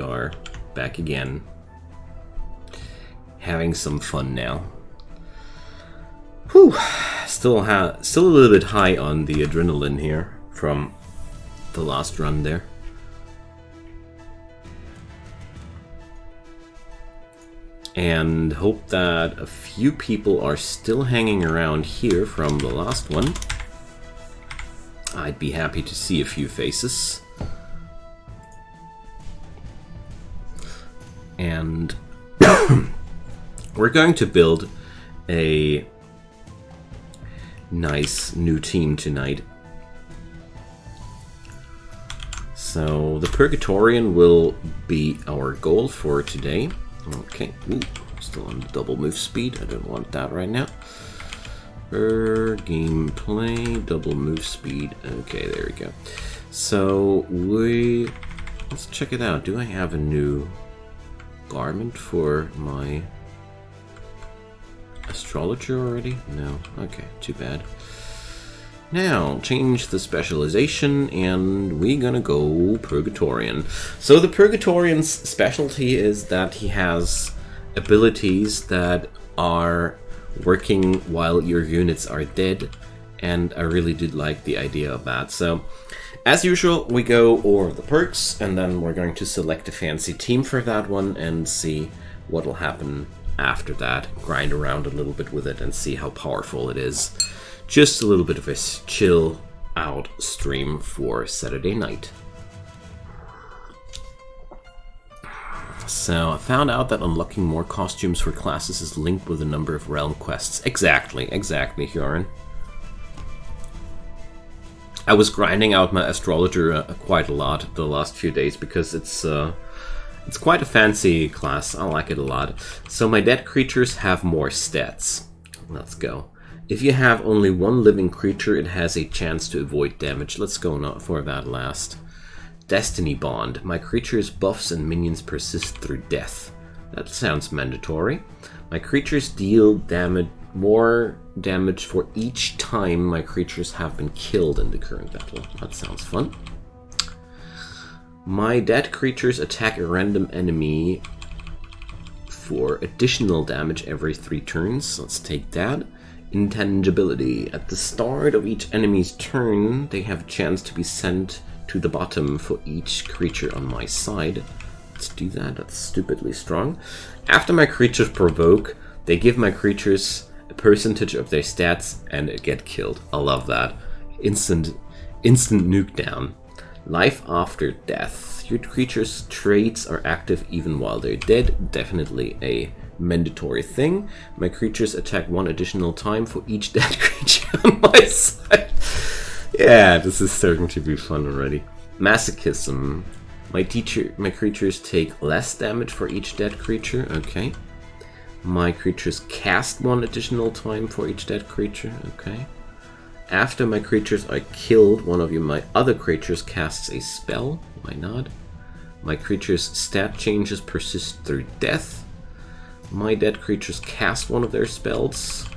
are back again. Having some fun now. Whew. Still a little bit high on the adrenaline here from the last run there. And hope that a few people are still hanging around here from the last one. I'd be happy to see a few faces. And we're going to build a nice new team tonight. So the Purgatorian will be our goal for today. Okay, ooh, still on double move speed. I don't want that right now. Gameplay, double move speed. Okay, there we go. So let's check it out. Do I have a new garment for my astrologer already? No. Okay, too bad. Now, change the specialization, and we're gonna go Purgatorian. So the Purgatorian's specialty is that he has abilities that are working while your units are dead, and I really did like the idea of that. So, as usual, we go over the perks, and then we're going to select a fancy team for that one and see what will happen after that. Grind around a little bit with it and see how powerful it is. Just a little bit of a chill out stream for Saturday night. So I found out that unlocking more costumes for classes is linked with a number of realm quests. Exactly, Hyorin. I was grinding out my astrologer quite a lot the last few days because it's quite a fancy class. I like it a lot. So my dead creatures have more stats. Let's go. If you have only one living creature, it has a chance to avoid damage. Let's go for that last. Destiny Bond. My creature's buffs and minions persist through death. That sounds mandatory. My creatures deal more damage for each time my creatures have been killed in the current battle. That sounds fun. My dead creatures attack a random enemy for additional damage every 3 turns. Let's take that. Intangibility. At the start of each enemy's turn, they have a chance to be sent to the bottom for each creature on my side. Let's do that. That's stupidly strong. After my creatures provoke, they give my creatures a percentage of their stats and get killed. I love that. Instant nuke down. Life after death. Your creature's traits are active even while they're dead. Definitely a mandatory thing. My creatures attack 1 additional time for each dead creature on my side. Yeah, this is starting to be fun already. Masochism. My creatures take less damage for each dead creature. Okay. My creatures cast 1 additional time for each dead creature. Okay. After my creatures are killed, one of my other creatures casts a spell. Why not? My creature's stat changes persist through death. My dead creatures cast one of their spells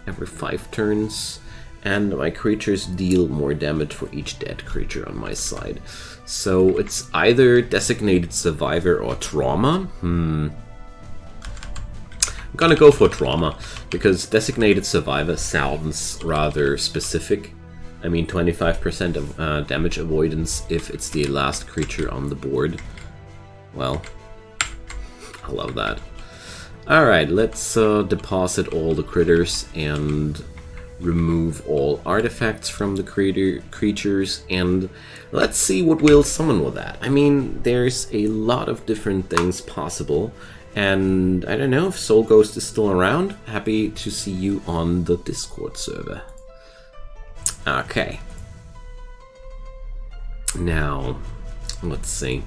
every 5 turns, and my creatures deal more damage for each dead creature on my side. So it's either Designated Survivor or Trauma. I'm gonna go for Trauma, because Designated Survivor sounds rather specific. I mean, 25% of damage avoidance if it's the last creature on the board. Well, I love that. Alright, let's deposit all the critters and remove all artifacts from the creatures, and let's see what we'll summon with that. I mean, there's a lot of different things possible, and I don't know if Soul Ghost is still around. Happy to see you on the Discord server. Okay. Now, let's see.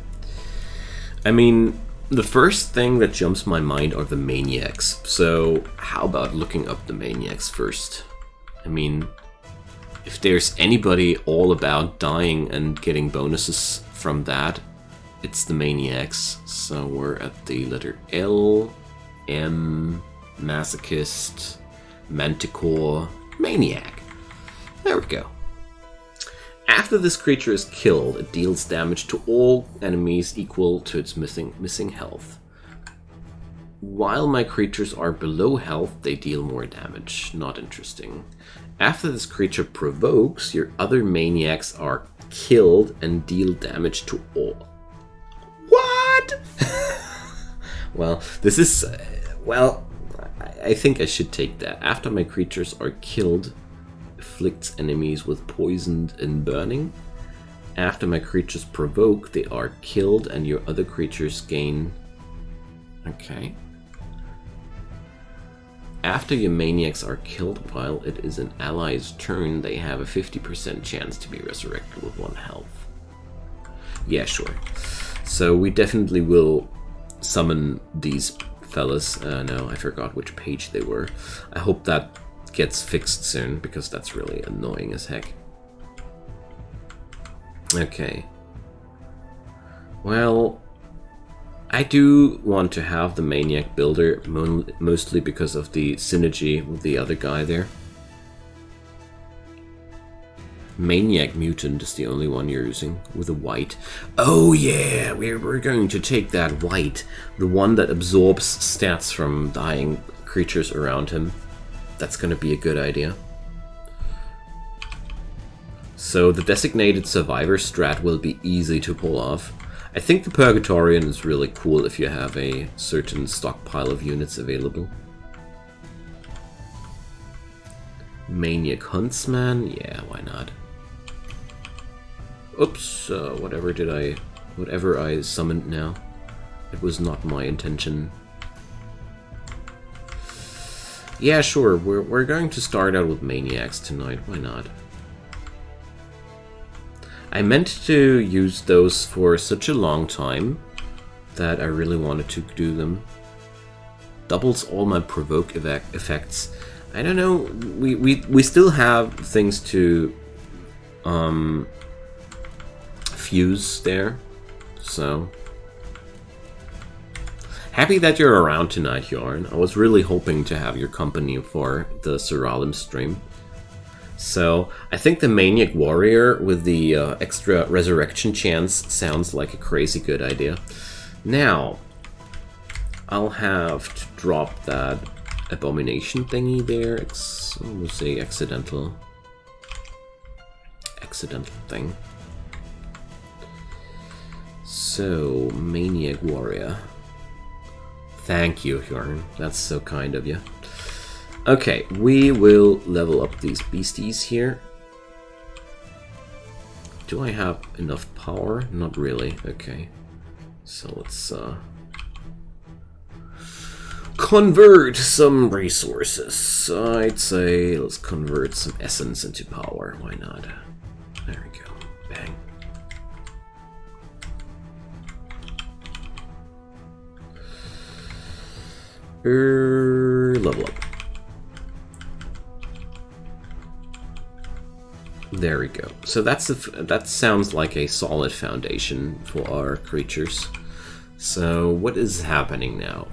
I mean, the first thing that jumps my mind are the maniacs. So how about looking up the maniacs first? I mean, if there's anybody all about dying and getting bonuses from that, it's the maniacs. So we're at the letter L, M, Masochist, Manticore, Maniac. There we go. After this creature is killed, it deals damage to all enemies equal to its missing health. While my creatures are below health, they deal more damage. Not interesting. After this creature provokes, your other maniacs are killed and deal damage to all. What? Well, this is... well, I think I should take that. After my creatures are killed, afflicts enemies with poisoned and burning. After my creatures provoke, they are killed and your other creatures gain... Okay. After your maniacs are killed while it is an ally's turn, they have a 50% chance to be resurrected with 1 health. Yeah, sure. So we definitely will summon these fellas. No, I forgot which page they were. I hope that gets fixed soon, because that's really annoying as heck. Okay. Well... I do want to have the Maniac Builder, mostly because of the synergy with the other guy there. Maniac Mutant is the only one you're using, with a white. Oh yeah, we're going to take that white, the one that absorbs stats from dying creatures around him. That's going to be a good idea. So the Designated Survivor strat will be easy to pull off. I think the Purgatorian is really cool if you have a certain stockpile of units available. Maniac Huntsman, yeah, why not? Oops, whatever I summoned now. It was not my intention. Yeah, sure, we're going to start out with Maniacs tonight, why not? I meant to use those for such a long time that I really wanted to do them. Doubles all my provoke effects. I don't know, we still have things to fuse there, so... Happy that you're around tonight, Jorn. I was really hoping to have your company for the Siralim stream. So, I think the Maniac Warrior with the extra resurrection chance sounds like a crazy good idea. Now, I'll have to drop that abomination thingy there. We'll say accidental thing. So, Maniac Warrior. Thank you, Jorn. That's so kind of you. Okay, we will level up these beasties here. Do I have enough power? Not really. Okay. So let's convert some resources. I'd say let's convert some essence into power. Why not? There we go. Bang. Level up. There we go. So that sounds like a solid foundation for our creatures. So what is happening now?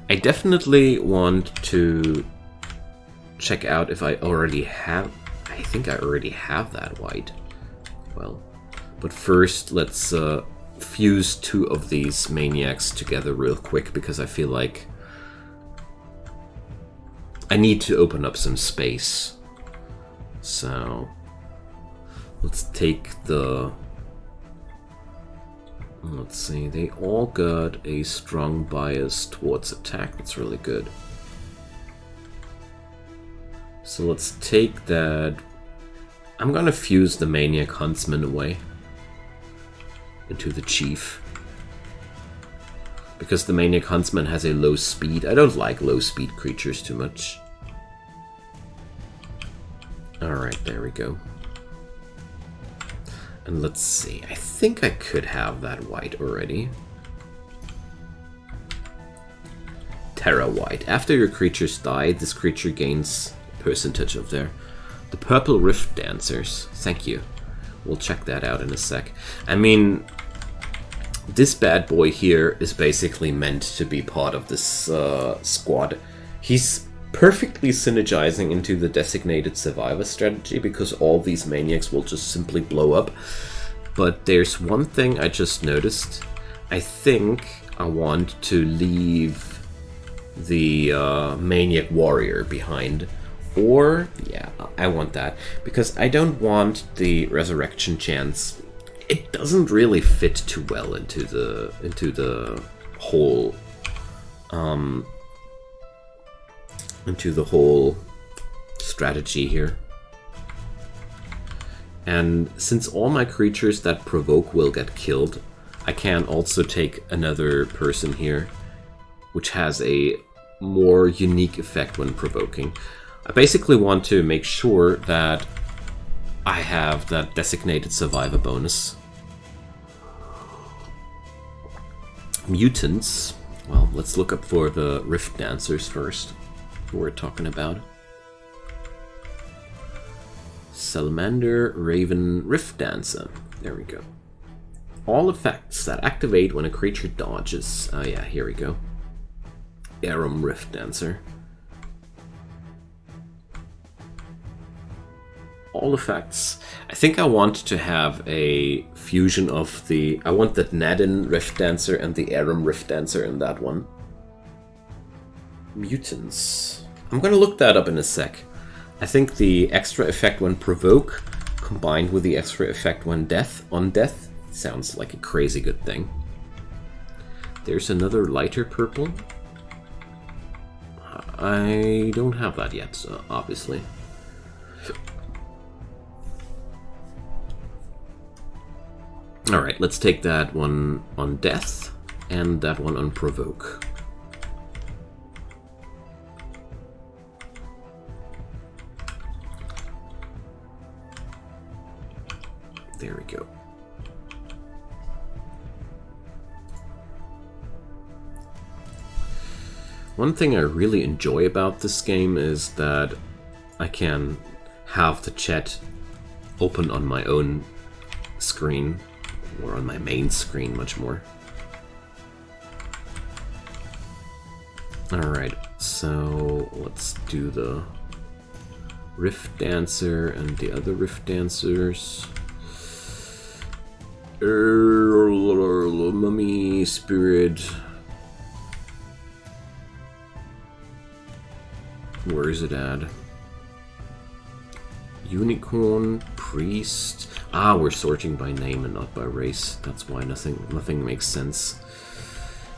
I definitely want to check out if I already have... I think I already have that white. Well, but first let's fuse 2 of these maniacs together real quick, because I feel like I need to open up some space. So let's take the... Let's see, they all got a strong bias towards attack. That's really good. So let's take that... I'm gonna fuse the Maniac Huntsman away into the Chief, because the Maniac Huntsman has a low speed. I don't like low speed creatures too much. Alright, there we go. And let's see, I think I could have that white already. Terra White. After your creatures die, this creature gains percentage of the Purple Rift Dancers. Thank you. We'll check that out in a sec. I mean, this bad boy here is basically meant to be part of this squad. He's perfectly synergizing into the designated survivor strategy because all these maniacs will just simply blow up. But there's one thing I just noticed. I think I want to leave the maniac warrior behind. Or, yeah, I want that. Because I don't want the resurrection chance. It doesn't really fit too well into the whole strategy here. And since all my creatures that provoke will get killed, I can also take another person here, which has a more unique effect when provoking. I basically want to make sure that I have that designated survivor bonus. Mutants. Well, let's look up for the Rift Dancers first, who we're talking about. Salamander, Raven, Rift Dancer. There we go. All effects that activate when a creature dodges. Oh yeah, here we go. Aram Rift Dancer. All effects. I think I want to have a fusion of the... I want that Nadin Rift Dancer and the Aram Rift Dancer in that one. Mutants. I'm gonna look that up in a sec. I think the extra effect when provoke combined with the extra effect when on death sounds like a crazy good thing. There's another lighter purple. I don't have that yet, so obviously. Alright, let's take that one on death and that one on provoke. There we go. One thing I really enjoy about this game is that I can have the chat open on my own screen, or on my main screen much more. Alright, so let's do the Rift Dancer and the other Rift Dancers. Mummy, Spirit. Where is it at? Unicorn, Priest. Ah, we're sorting by name and not by race. That's why nothing makes sense.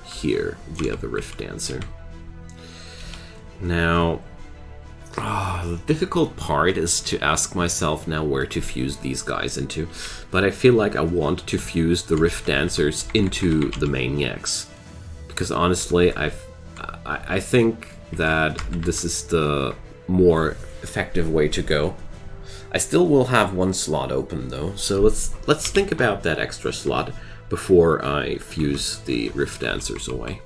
Here, the other Rift Dancer. Now, the difficult part is to ask myself now where to fuse these guys into. But I feel like I want to fuse the Rift Dancers into the Maniacs. Because honestly, I think that this is the more effective way to go. I still will have one slot open though, so let's think about that extra slot before I fuse the Rift Dancers away.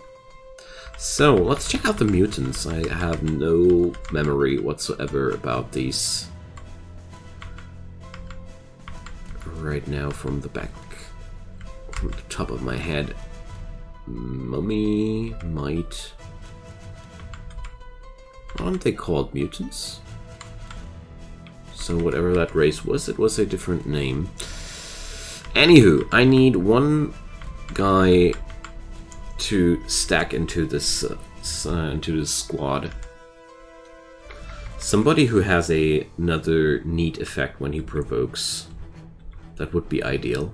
So let's check out the mutants. I have no memory whatsoever about these right now from the top of my head. Mummy, Might. Aren't they called mutants? So whatever that race was, it was a different name. Anywho, I need one guy to stack into this squad. Somebody who has another neat effect when he provokes. That would be ideal.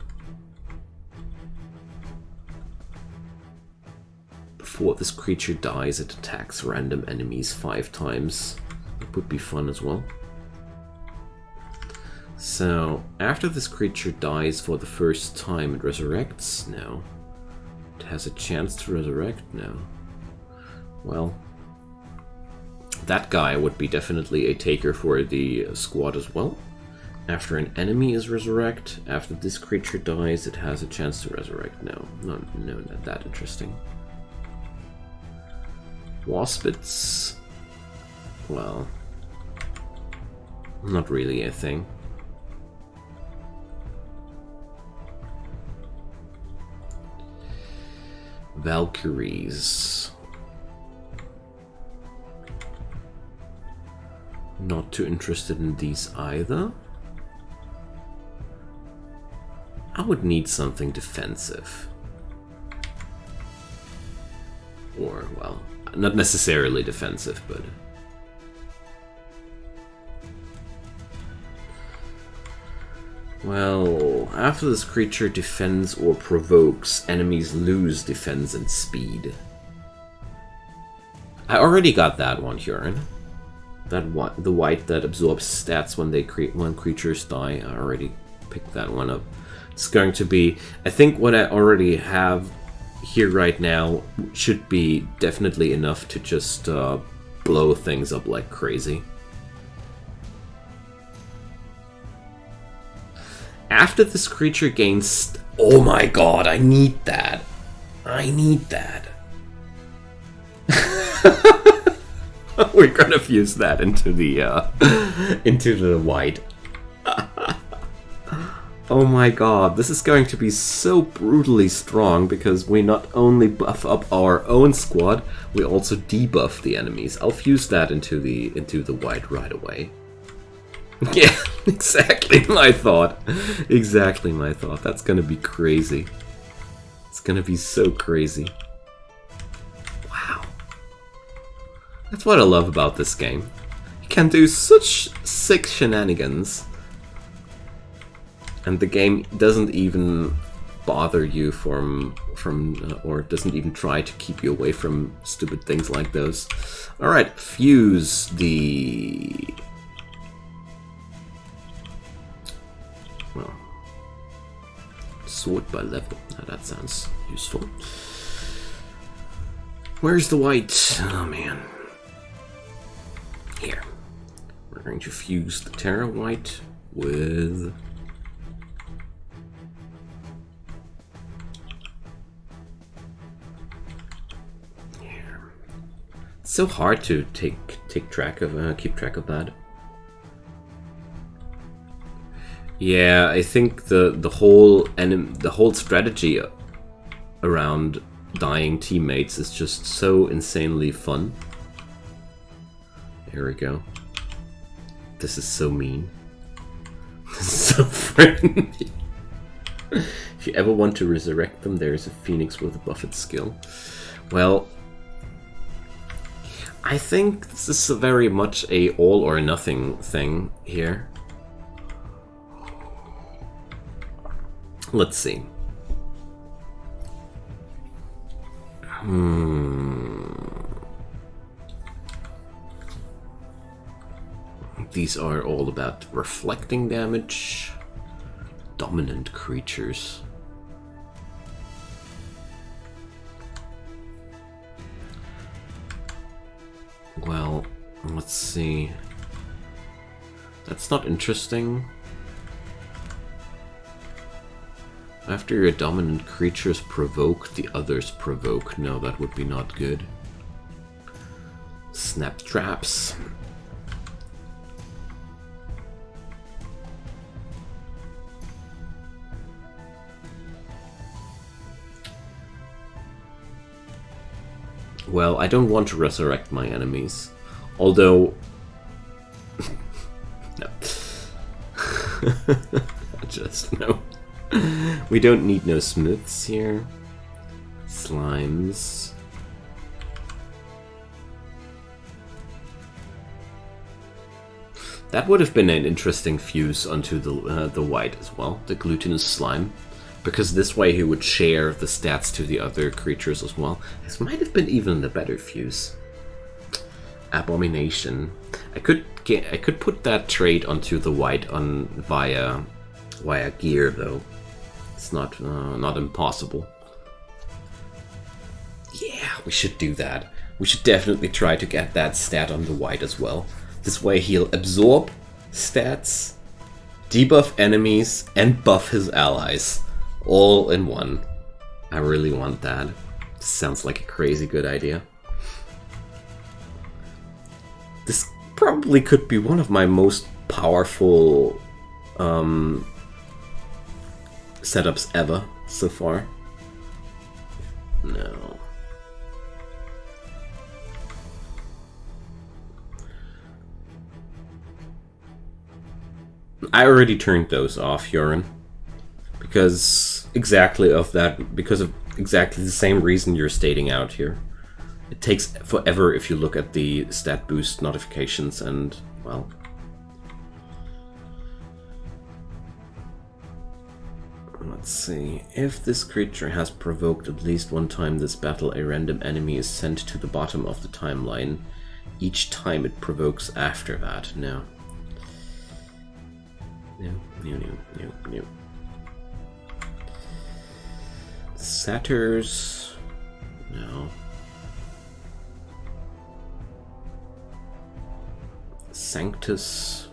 Before this creature dies, it attacks random enemies 5 times. That would be fun as well. So, after this creature dies for the first time, it resurrects? No. It has a chance to resurrect? No. Well, that guy would be definitely a taker for the squad as well. After an enemy is resurrect, after this creature dies, it has a chance to resurrect. No, not that interesting. Waspits? Well, not really a thing. Valkyries. Not too interested in these either. I would need something defensive. Or, well, not necessarily defensive, but... Well, after this creature defends or provokes, enemies lose defense and speed. I already got that one, Huron. That one, the white that absorbs stats when creatures die. I already picked that one up. It's going to be... I think what I already have here right now should be definitely enough to just blow things up like crazy. After this creature gains... Oh my god, I need that. I need that. We're gonna fuse that into the white. Oh my god, this is going to be so brutally strong because we not only buff up our own squad, we also debuff the enemies. I'll fuse that into the white right away. Yeah, exactly my thought. Exactly my thought. That's gonna be crazy. It's gonna be so crazy. Wow. That's what I love about this game. You can do such sick shenanigans. And the game doesn't even bother you or doesn't even try to keep you away from stupid things like those. Alright, fuse the... Well, sort by level. Now that sounds useful. Where's the white? Oh man. Here. We're going to fuse the Terra White with... Here. It's so hard to keep track of that. Yeah, I think the whole strategy around dying teammates is just so insanely fun. Here we go. This is so mean. This is so friendly. If you ever want to resurrect them, there is a phoenix with a buffet skill. Well, I think this is very much a all or nothing thing here. Let's see. These are all about reflecting damage. Dominant creatures. Well, let's see. That's not interesting. After your dominant creatures provoke, the others provoke. No, that would be not good. Snap traps. Well, I don't want to resurrect my enemies. Although... no. Just no. We don't need no smiths here. Slimes. That would have been an interesting fuse onto the white as well, the glutinous slime. Because this way he would share the stats to the other creatures as well. This might have been even the better fuse. Abomination. I could put that trait onto the white via gear though. It's not impossible. Yeah, we should do that. We should definitely try to get that stat on the white as well. This way he'll absorb stats, debuff enemies, and buff his allies. All in one. I really want that. Sounds like a crazy good idea. This probably could be one of my most powerful setups ever so far. No. I already turned those off, Joran. Because of exactly the same reason you're stating out here. It takes forever if you look at the stat boost notifications and, well... Let's see. If this creature has provoked at least one time this battle, a random enemy is sent to the bottom of the timeline. Each time it provokes after that. No. No. Satyrs. No. Sanctus.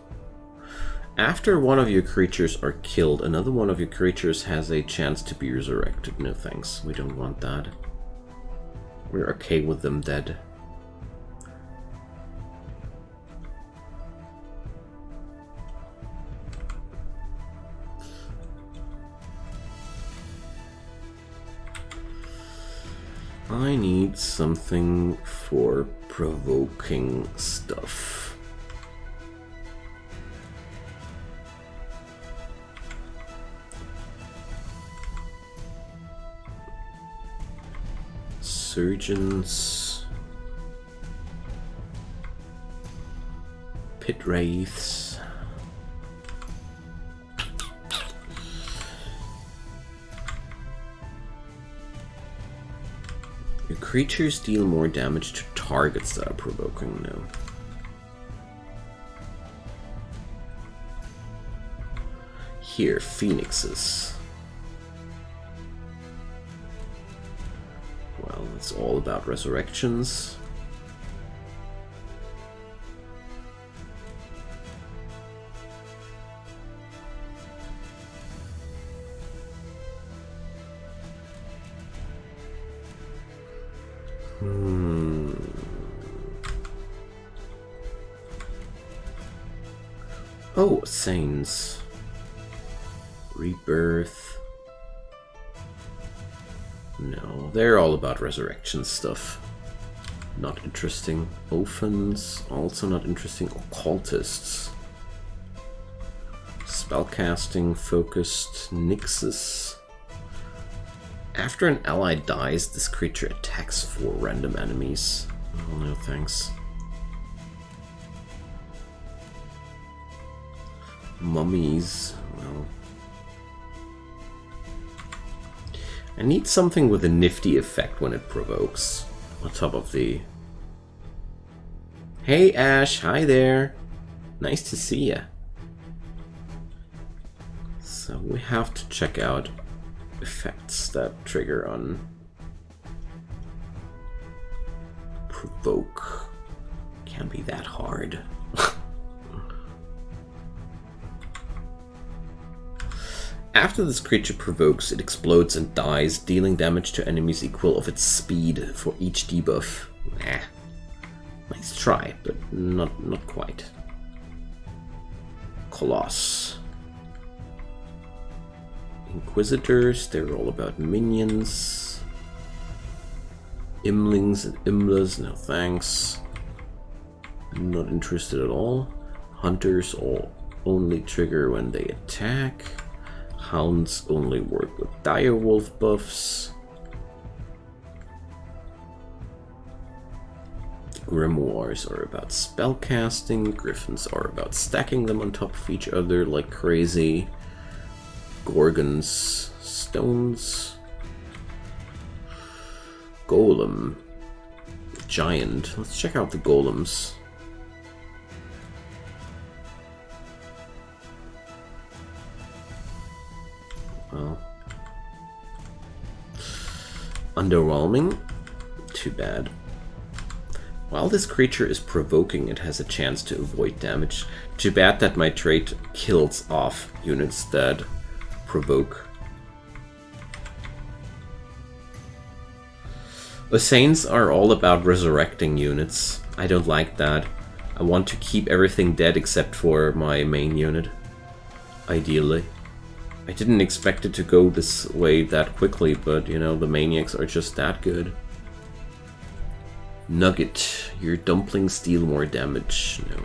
After one of your creatures are killed, another one of your creatures has a chance to be resurrected. No thanks, we don't want that. We're okay with them dead. I need something for provoking stuff. Surgeons, pit wraiths. Your creatures deal more damage to targets that are provoking now. Here, phoenixes. Well, it's all about resurrections. Oh, Saints. Rebirth. No, they're all about resurrection stuff. Not interesting. Ophens, also not interesting. Occultists. Spellcasting, focused. Nixus. After an ally dies, this creature attacks 4 random enemies. Oh no, thanks. Mummies, well... I need something with a nifty effect when it provokes. On top of the... Hey Ash, hi there! Nice to see ya. So we have to check out effects that trigger on... Provoke. Can't be that hard. After this creature provokes, it explodes and dies, dealing damage to enemies equal of its speed for each debuff. Nah. Nice try, but not quite. Coloss. Inquisitors, they're all about minions. Imlings and Imlas, no thanks. Not interested at all. Hunters all only trigger when they attack. Hounds only work with direwolf buffs. Grimoires are about spellcasting. Griffins are about stacking them on top of each other like crazy. Gorgons, stones. Golem. Giant. Let's check out the golems. Well, underwhelming. Too bad. While this creature is provoking, it has a chance to avoid damage. Too bad that my trait kills off units that provoke. The Saints are all about resurrecting units. I don't like that. I want to keep everything dead except for my main unit. Ideally. I didn't expect it to go this way that quickly, but you know, the maniacs are just that good. Nugget, your dumplings deal more damage. No.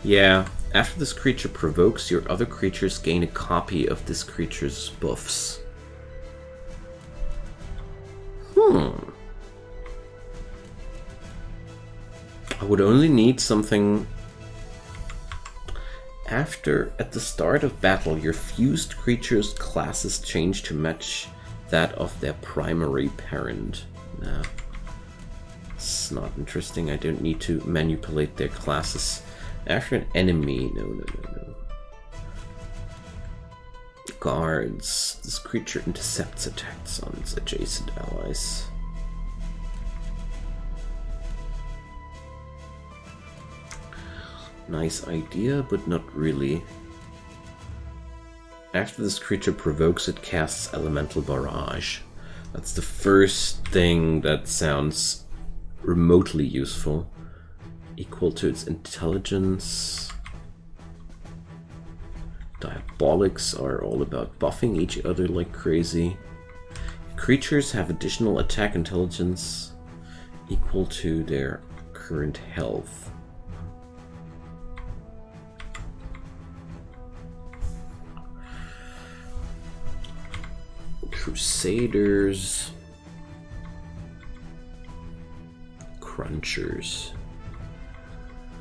Yeah, after this creature provokes, your other creatures gain a copy of this creature's buffs. I would only need something. At the start of battle, your fused creature's classes change to match that of their primary parent. Nah, it's not interesting. I don't need to manipulate their classes. After an enemy, no. Guards. This creature intercepts attacks on its adjacent allies. Nice idea, but not really. After this creature provokes, it casts Elemental Barrage. That's the first thing that sounds remotely useful. Equal to its intelligence. Diabolics are all about buffing each other like crazy. Creatures have additional attack intelligence equal to their current health. Crusaders. Crunchers.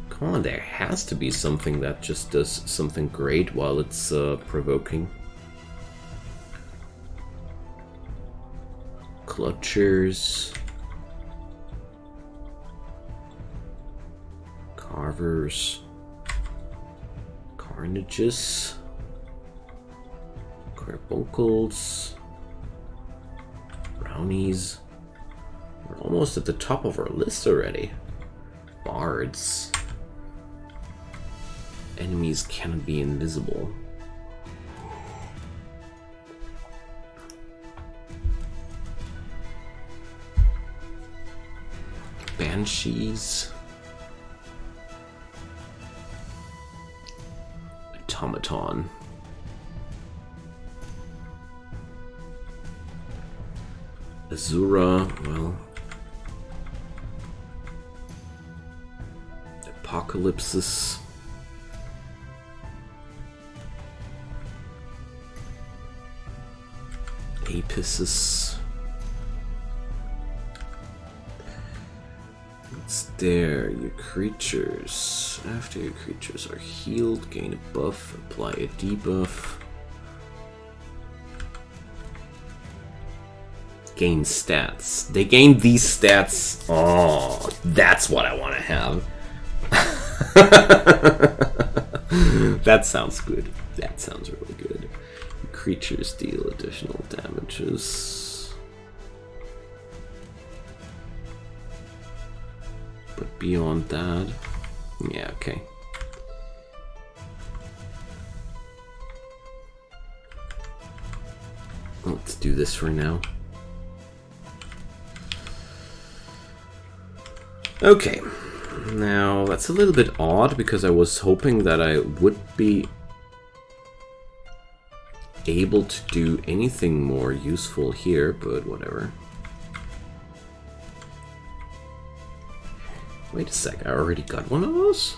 Come on, there has to be something that just does something great while it's provoking. Clutchers. Carvers. Carnages. Carbuncles. Brownies. We're almost at the top of our list already. Bards. Enemies cannot be invisible. Banshees. Automaton. Azura, well. Apocalypsis. Apices. It's there, your creatures. After your creatures are healed, gain a buff, apply a debuff. Gain stats. They gain these stats. Oh, that's what I want to have. That sounds good. That sounds really good. Creatures deal additional damages. But beyond that, yeah, okay. Let's do this for now. Okay, now that's a little bit odd because I was hoping that I would be able to do anything more useful here, but whatever. Wait a sec, I already got one of those?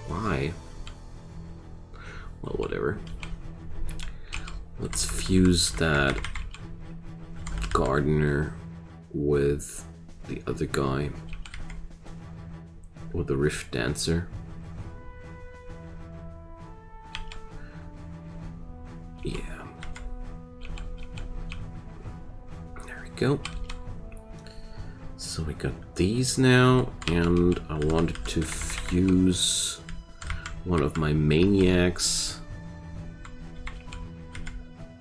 Why? Well, whatever. Let's fuse that gardener with the other guy, or the Rift Dancer. Yeah. There we go. So we got these now, and I wanted to fuse one of my maniacs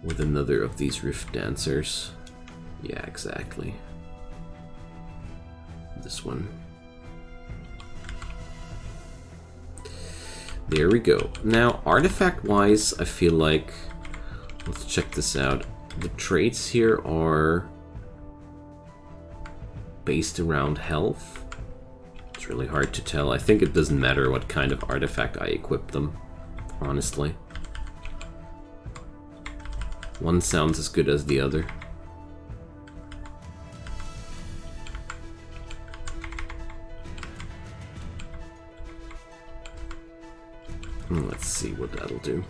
with another of these Rift Dancers. Yeah, exactly. This one. There we go. Now, artifact-wise, I feel like... Let's check this out. The traits here are based around health. It's really hard to tell. I think it doesn't matter what kind of artifact I equip them, honestly. One sounds as good as the other. Let's see what that'll do.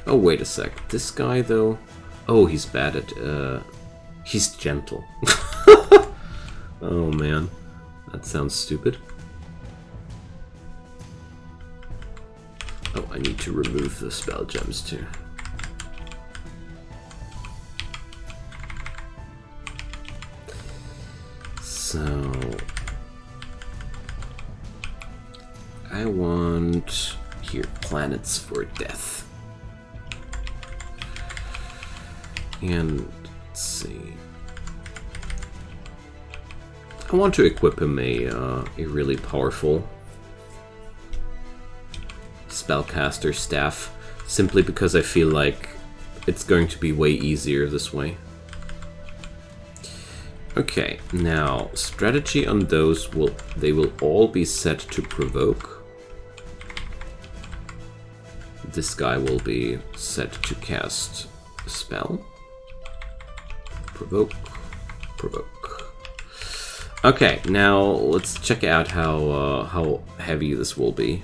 Oh, wait a sec. This guy, though... Oh, he's bad at... He's gentle. Oh, man. That sounds stupid. Oh, I need to remove the spell gems, too. So... I want... Here, planets for death. And... let's see... I want to equip him a really powerful spellcaster staff, simply because I feel like it's going to be way easier this way. Okay, now strategy on those they will all be set to provoke. This guy will be set to cast a spell. Provoke, provoke. Okay, now let's check out how heavy this will be.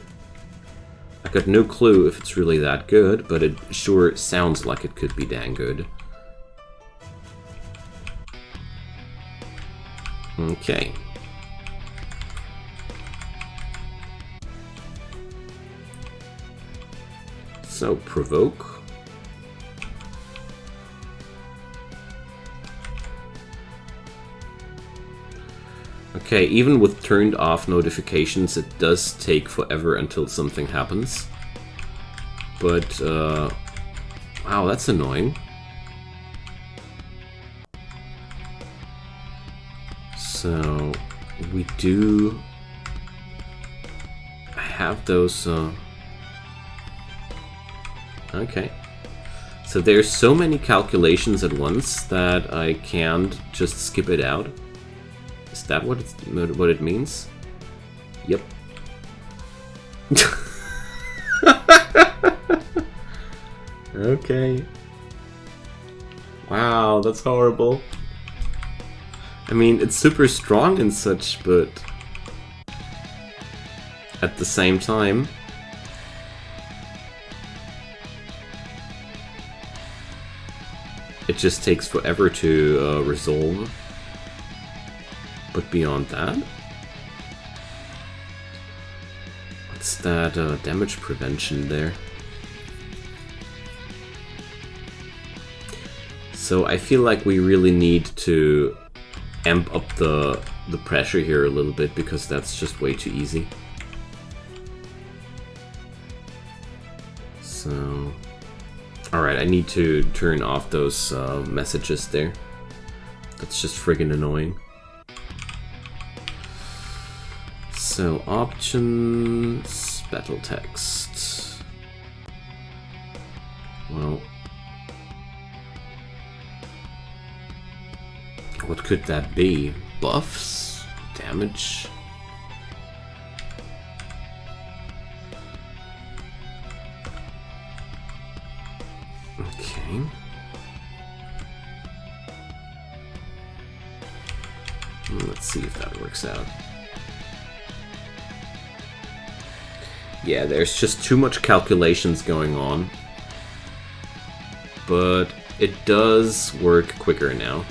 I got no clue if it's really that good, but it sure sounds like it could be dang good. Okay. So, provoke. Okay, even with turned off notifications, it does take forever until something happens. But, wow, that's annoying. So, we do... I have those, Okay. So there's so many calculations at once that I can't just skip it out. Is that what it means? Yep. Okay. Wow, that's horrible. I mean, it's super strong and such, but at the same time, it just takes forever to resolve. But beyond that, what's that damage prevention there? So I feel like we really need to amp up the pressure here a little bit, because that's just way too easy. So, alright, I need to turn off those messages there. That's just friggin' annoying. So, options, battle text. Well, what could that be? Buffs? Damage? Okay. Let's see if that works out. Yeah, there's just too much calculations going on. But it does work quicker now.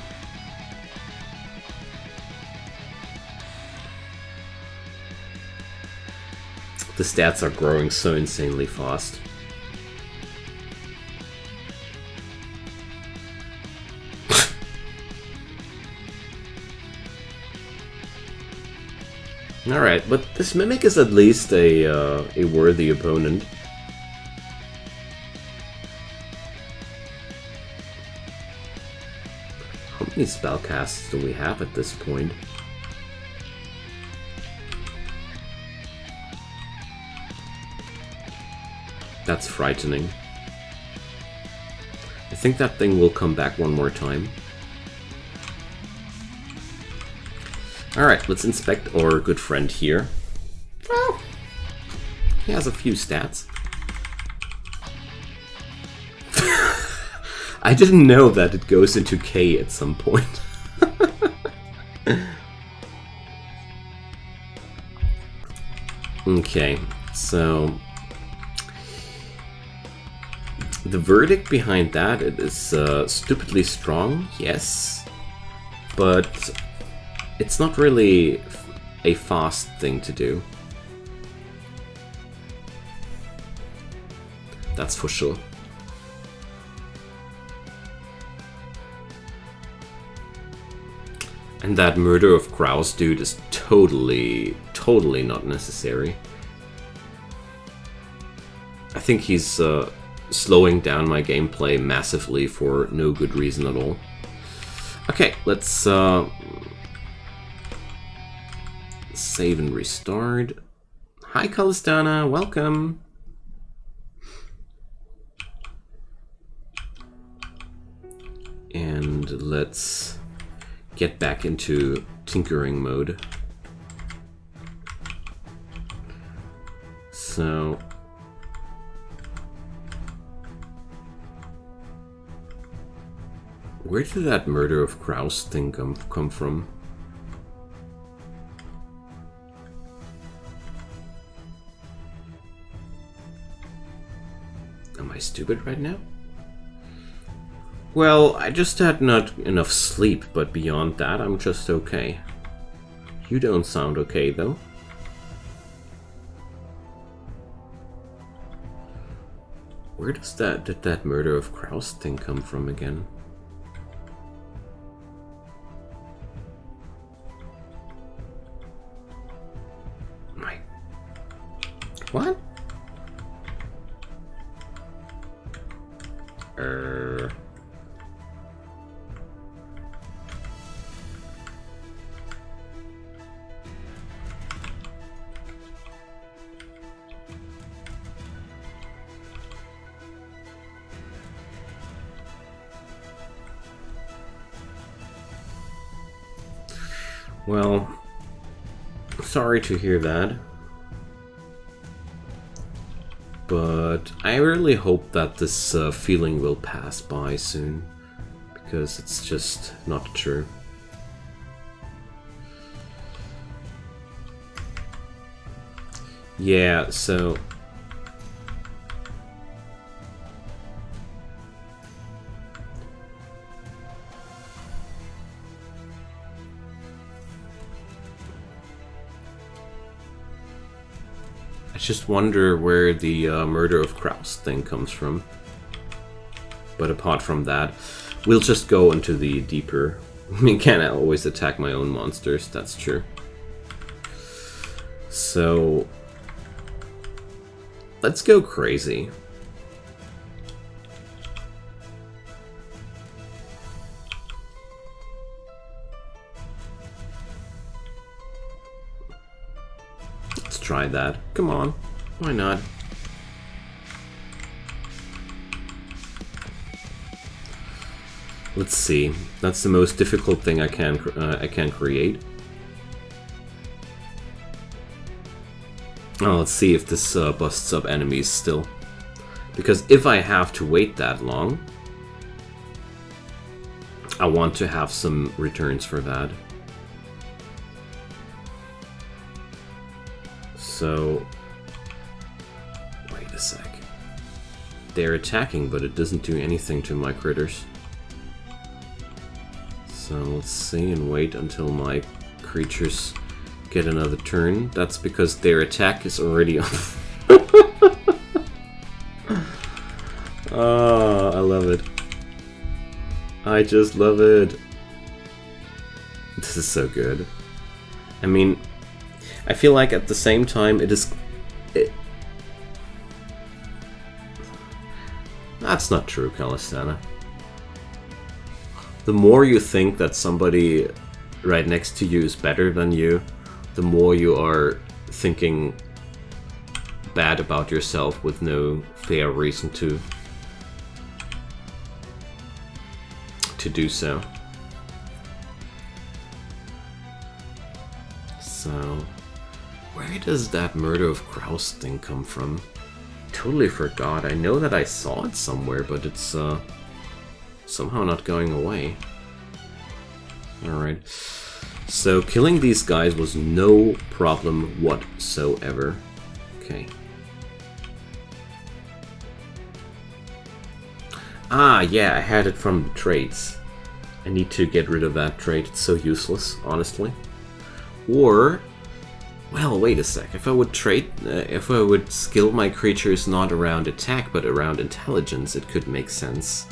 The stats are growing so insanely fast. Alright, but this Mimic is at least a worthy opponent. How many spellcasts do we have at this point? That's frightening. I think that thing will come back one more time. Alright, let's inspect our good friend here. Oh, he has a few stats. I didn't know that it goes into K at some point. Okay, so the verdict behind that, it is stupidly strong, yes, but it's not really a fast thing to do. That's for sure. And that murder of Kraus dude is totally not necessary. I think he's slowing down my gameplay massively for no good reason at all. Okay, let's save and restart. Hi Kalistana, welcome! And let's get back into tinkering mode. So where did that murder of Kraus thing come from? Am I stupid right now? Well, I just had not enough sleep, but beyond that, I'm just okay. You don't sound okay, though. Where did that murder of Kraus thing come from again? What? Well, sorry to hear that. But I really hope that this feeling will pass by soon, because it's just not true. Yeah, so I just wonder where the murder of Kraus thing comes from. But apart from that, we'll just go into the deeper. I mean, can't always attack my own monsters, that's true. So let's go crazy. Let's try that. Come on, why not? Let's see. That's the most difficult thing I can create. Oh, let's see if this busts up enemies still. Because if I have to wait that long, I want to have some returns for that. So, wait a sec. They're attacking, but it doesn't do anything to my critters. So let's see and wait until my creatures get another turn. That's because their attack is already off. Oh, I love it. I just love it. This is so good. I mean, I feel like at the same time it is... That's not true, Kalistana. The more you think that somebody right next to you is better than you, the more you are thinking bad about yourself with no fair reason to do so. So, where does that murder of Kraus thing come from? Totally forgot. I know that I saw it somewhere, but it's somehow not going away. Alright. So killing these guys was no problem whatsoever. Okay. Ah, yeah, I had it from the traits. I need to get rid of that trait. It's so useless, honestly. Or, well, wait a sec. If I would skill my creatures not around attack but around intelligence, it could make sense.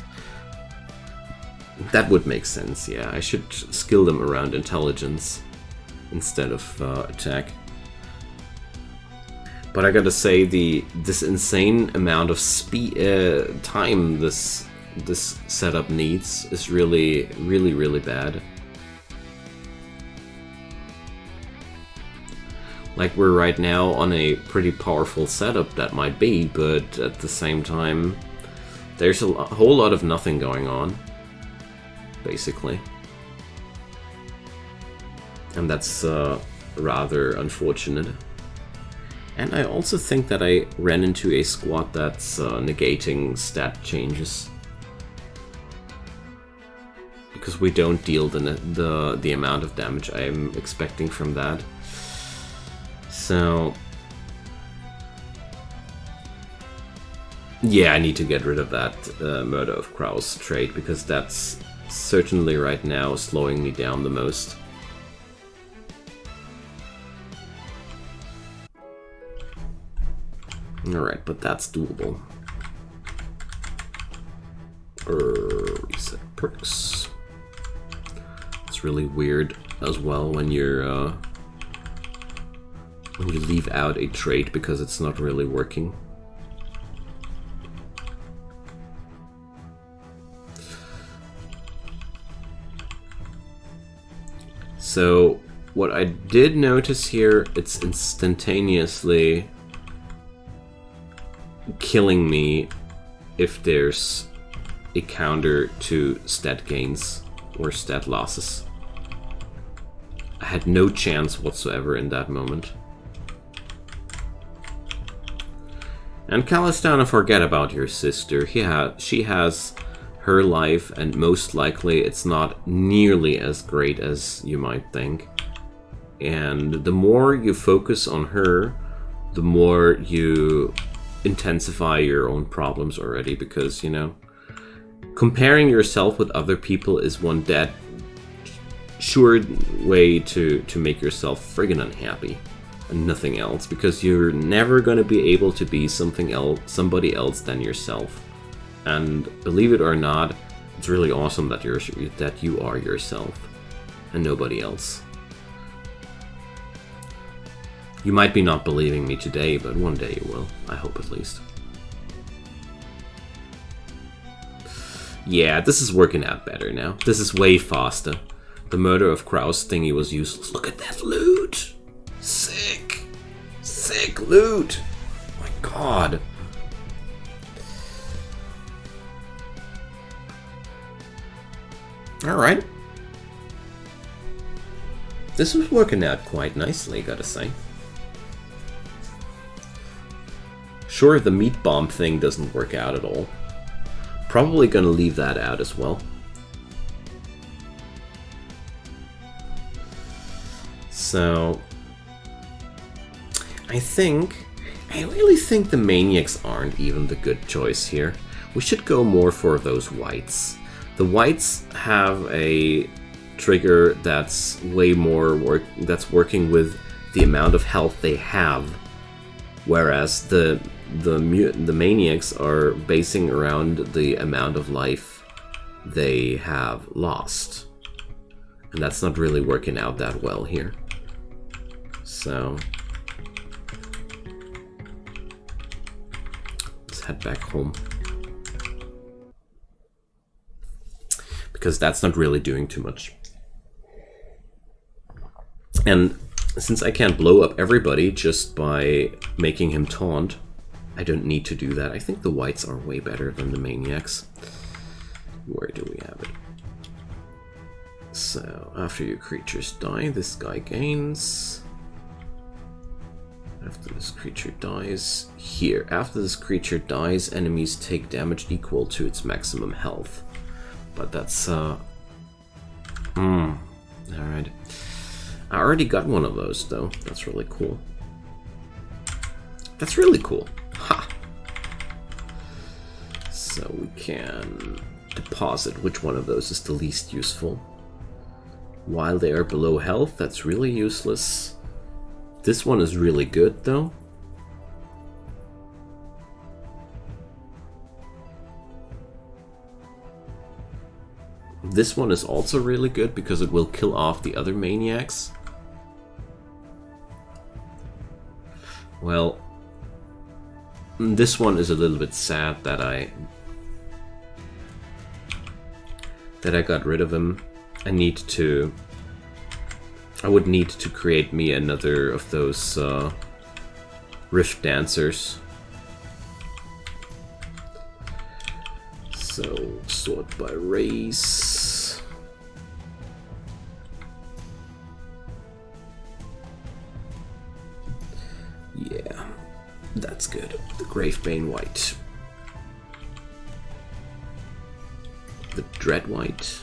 That would make sense, yeah. I should skill them around intelligence instead of attack. But I gotta say, this insane amount of time this setup needs is really, really, really bad. Like, we're right now on a pretty powerful setup, that might be, but at the same time, there's a whole lot of nothing going on, basically. And that's rather unfortunate. And I also think that I ran into a squad that's negating stat changes. Because we don't deal the amount of damage I am expecting from that. So... yeah, I need to get rid of that Murder of Crows trait, because that's certainly right now slowing me down the most. Alright, but that's doable. Reset perks. It's really weird as well when you're when you leave out a trait because it's not really working. So what I did notice here, it's instantaneously killing me if there's a counter to stat gains or stat losses. I had no chance whatsoever in that moment. And Calistana, forget about your sister. She has her life, and most likely it's not nearly as great as you might think. And the more you focus on her, the more you intensify your own problems already, because, you know, comparing yourself with other people is one dead sure way to make yourself friggin' unhappy, and nothing else, because you're never gonna be able to be somebody else than yourself. And believe it or not, it's really awesome that you are yourself and nobody else. You might be not believing me today, but one day you will. I hope, at least. Yeah, this is working out better now. This is way faster. The Murder of Crows thingy was useless. Look at that loot! Sick! Sick loot! Oh my god. Alright. This was working out quite nicely, gotta say. Sure, the meat bomb thing doesn't work out at all. Probably gonna leave that out as well. So... I really think the Maniacs aren't even the good choice here. We should go more for those whites. The whites have a trigger that's way more that's working with the amount of health they have, whereas the Maniacs are basing around the amount of life they have lost, and that's not really working out that well here. So let's head back home, because that's not really doing too much. And since I can't blow up everybody just by making him taunt, I don't need to do that. I think the whites are way better than the Maniacs. Where do we have it? So, after your creatures die, this guy gains. After this creature dies, here. After this creature dies, enemies take damage equal to its maximum health. But that's, alright. I already got one of those, though. That's really cool. That's really cool. Ha! So we can deposit which one of those is the least useful. While they are below health, that's really useless. This one is really good though. This one is also really good because it will kill off the other maniacs. Well, this one is a little bit sad that I got rid of him. I would need to create me another of those rift dancers. So, sort by race. Yeah, that's good. The Gravebane White. The Dread White.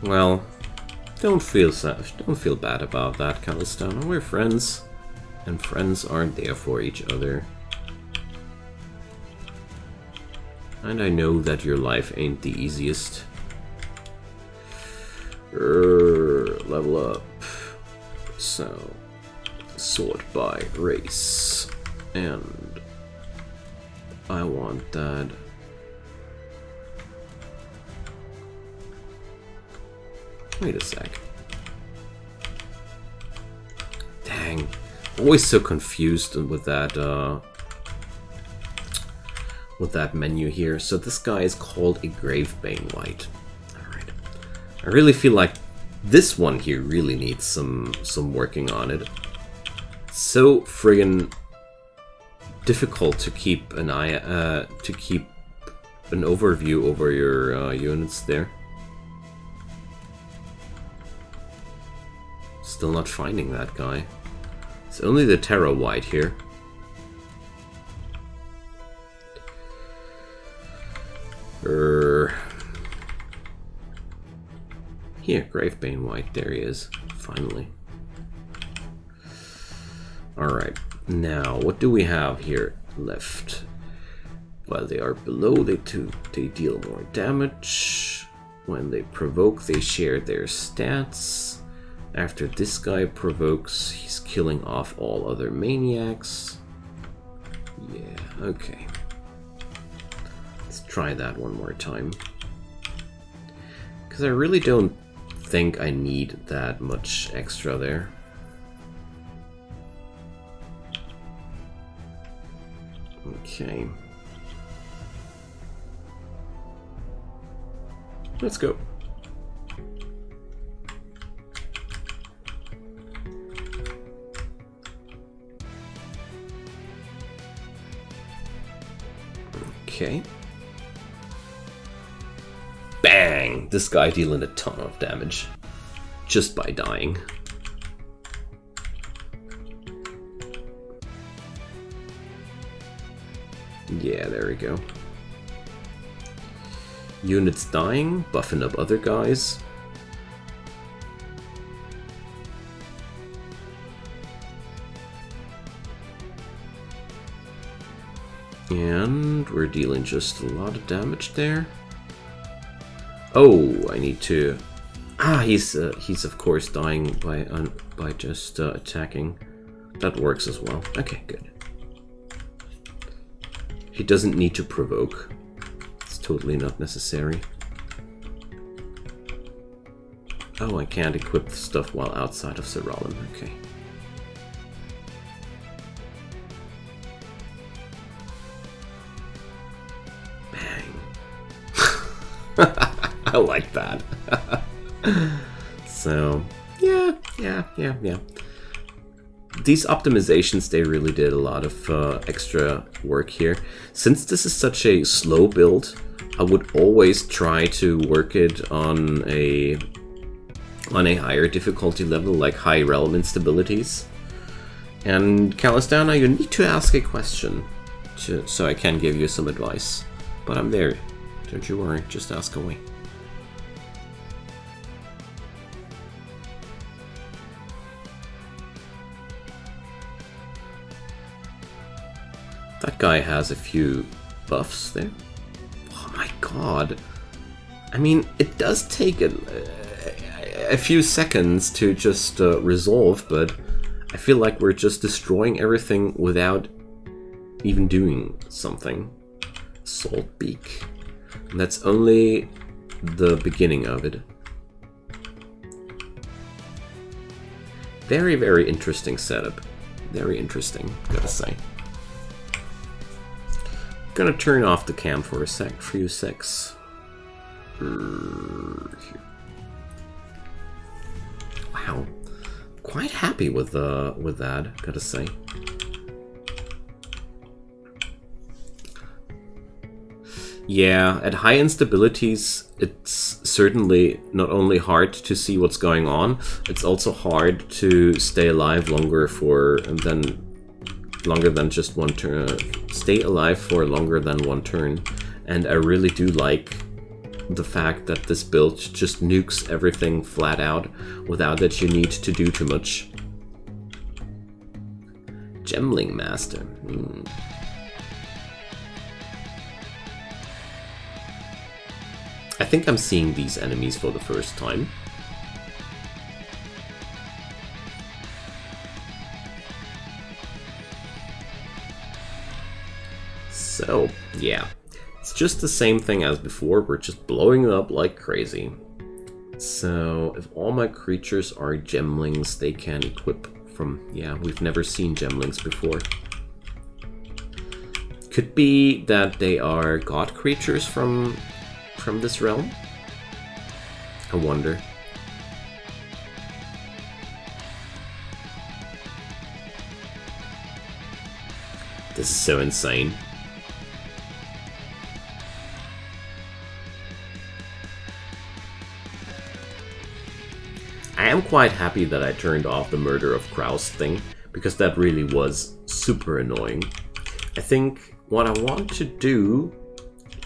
Well, don't feel bad about that, Calistana. We're friends, and friends aren't there for each other. And I know that your life ain't the easiest. Level up. So, sort by race. And I want that. Wait a sec. Dang. Always so confused with that menu here. So this guy is called a Gravebane White. Alright. I really feel like this one here really needs some working on it. It's so friggin' difficult to keep an overview over your units there. Still not finding that guy. It's only the Terra White here. Here, Gravebane White, there he is, finally. Alright, now, what do we have here left? While they are below, they deal more damage. When they provoke, they share their stats. After this guy provokes, he's killing off all other maniacs. Yeah, okay. Let's try that one more time. Because I really don't think I need that much extra there. Okay. Let's go. Okay. Bang! This guy dealing a ton of damage just by dying. Yeah, there we go. Units dying, buffing up other guys. And we're dealing just a lot of damage there. Oh, I need to... Ah, he's of course dying by just attacking. That works as well. Okay, good. He doesn't need to provoke. It's totally not necessary. Oh, I can't equip the stuff while outside of Siralim. Okay. I like that. So, yeah. These optimizations, they really did a lot of extra work here. Since this is such a slow build, I would always try to work it on a higher difficulty level, like high realm instabilities. And Calistana, you need to ask a question so I can give you some advice. But I'm there. Don't you worry, just ask away. That guy has a few buffs there. Oh my god. I mean, it does take a few seconds to just resolve, but I feel like we're just destroying everything without even doing something. Salt Beak. And that's only the beginning of it. Very, very interesting setup. Very interesting, gotta say. Gonna turn off the cam for a few secs. Wow, quite happy with that, gotta say. Yeah, at high instabilities, it's certainly not only hard to see what's going on, it's also hard to stay alive longer than just one turn. Stay alive for longer than one turn, and I really do like the fact that this build just nukes everything flat out without that you need to do too much. Gemling Master. I think I'm seeing these enemies for the first time. So, yeah. It's just the same thing as before, we're just blowing up like crazy. So, if all my creatures are gemlings, they can equip from... Yeah, we've never seen gemlings before. Could be that they are god creatures from this realm? I wonder. This is so insane. I am quite happy that I turned off the murder of crows thing, because that really was super annoying. I think what I want to do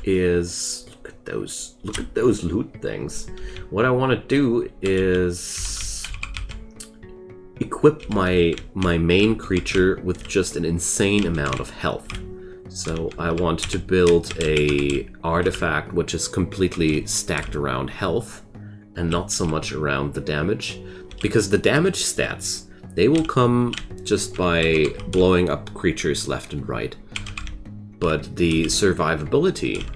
is... Look at those loot things. What I want to do is equip my main creature with just an insane amount of health. So I want to build a artifact which is completely stacked around health and not so much around the damage, because the damage stats, they will come just by blowing up creatures left and right. But the survivability,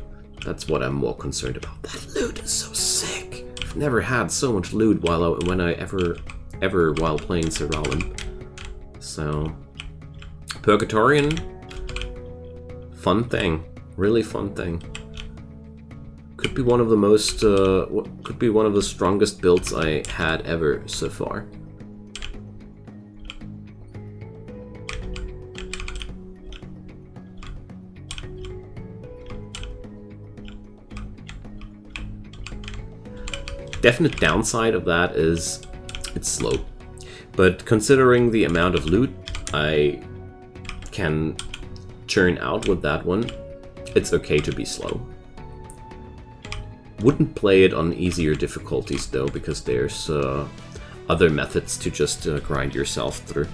that's what I'm more concerned about. That loot is so sick. I've never had so much loot while playing Siralim. So, Purgatorian, fun thing, really fun thing. Could be one of the most, could be one of the strongest builds I had ever so far. Definite downside of that is it's slow, but considering the amount of loot I can churn out with that one, it's okay to be slow. Wouldn't play it on easier difficulties though, because there's other methods to just grind yourself through.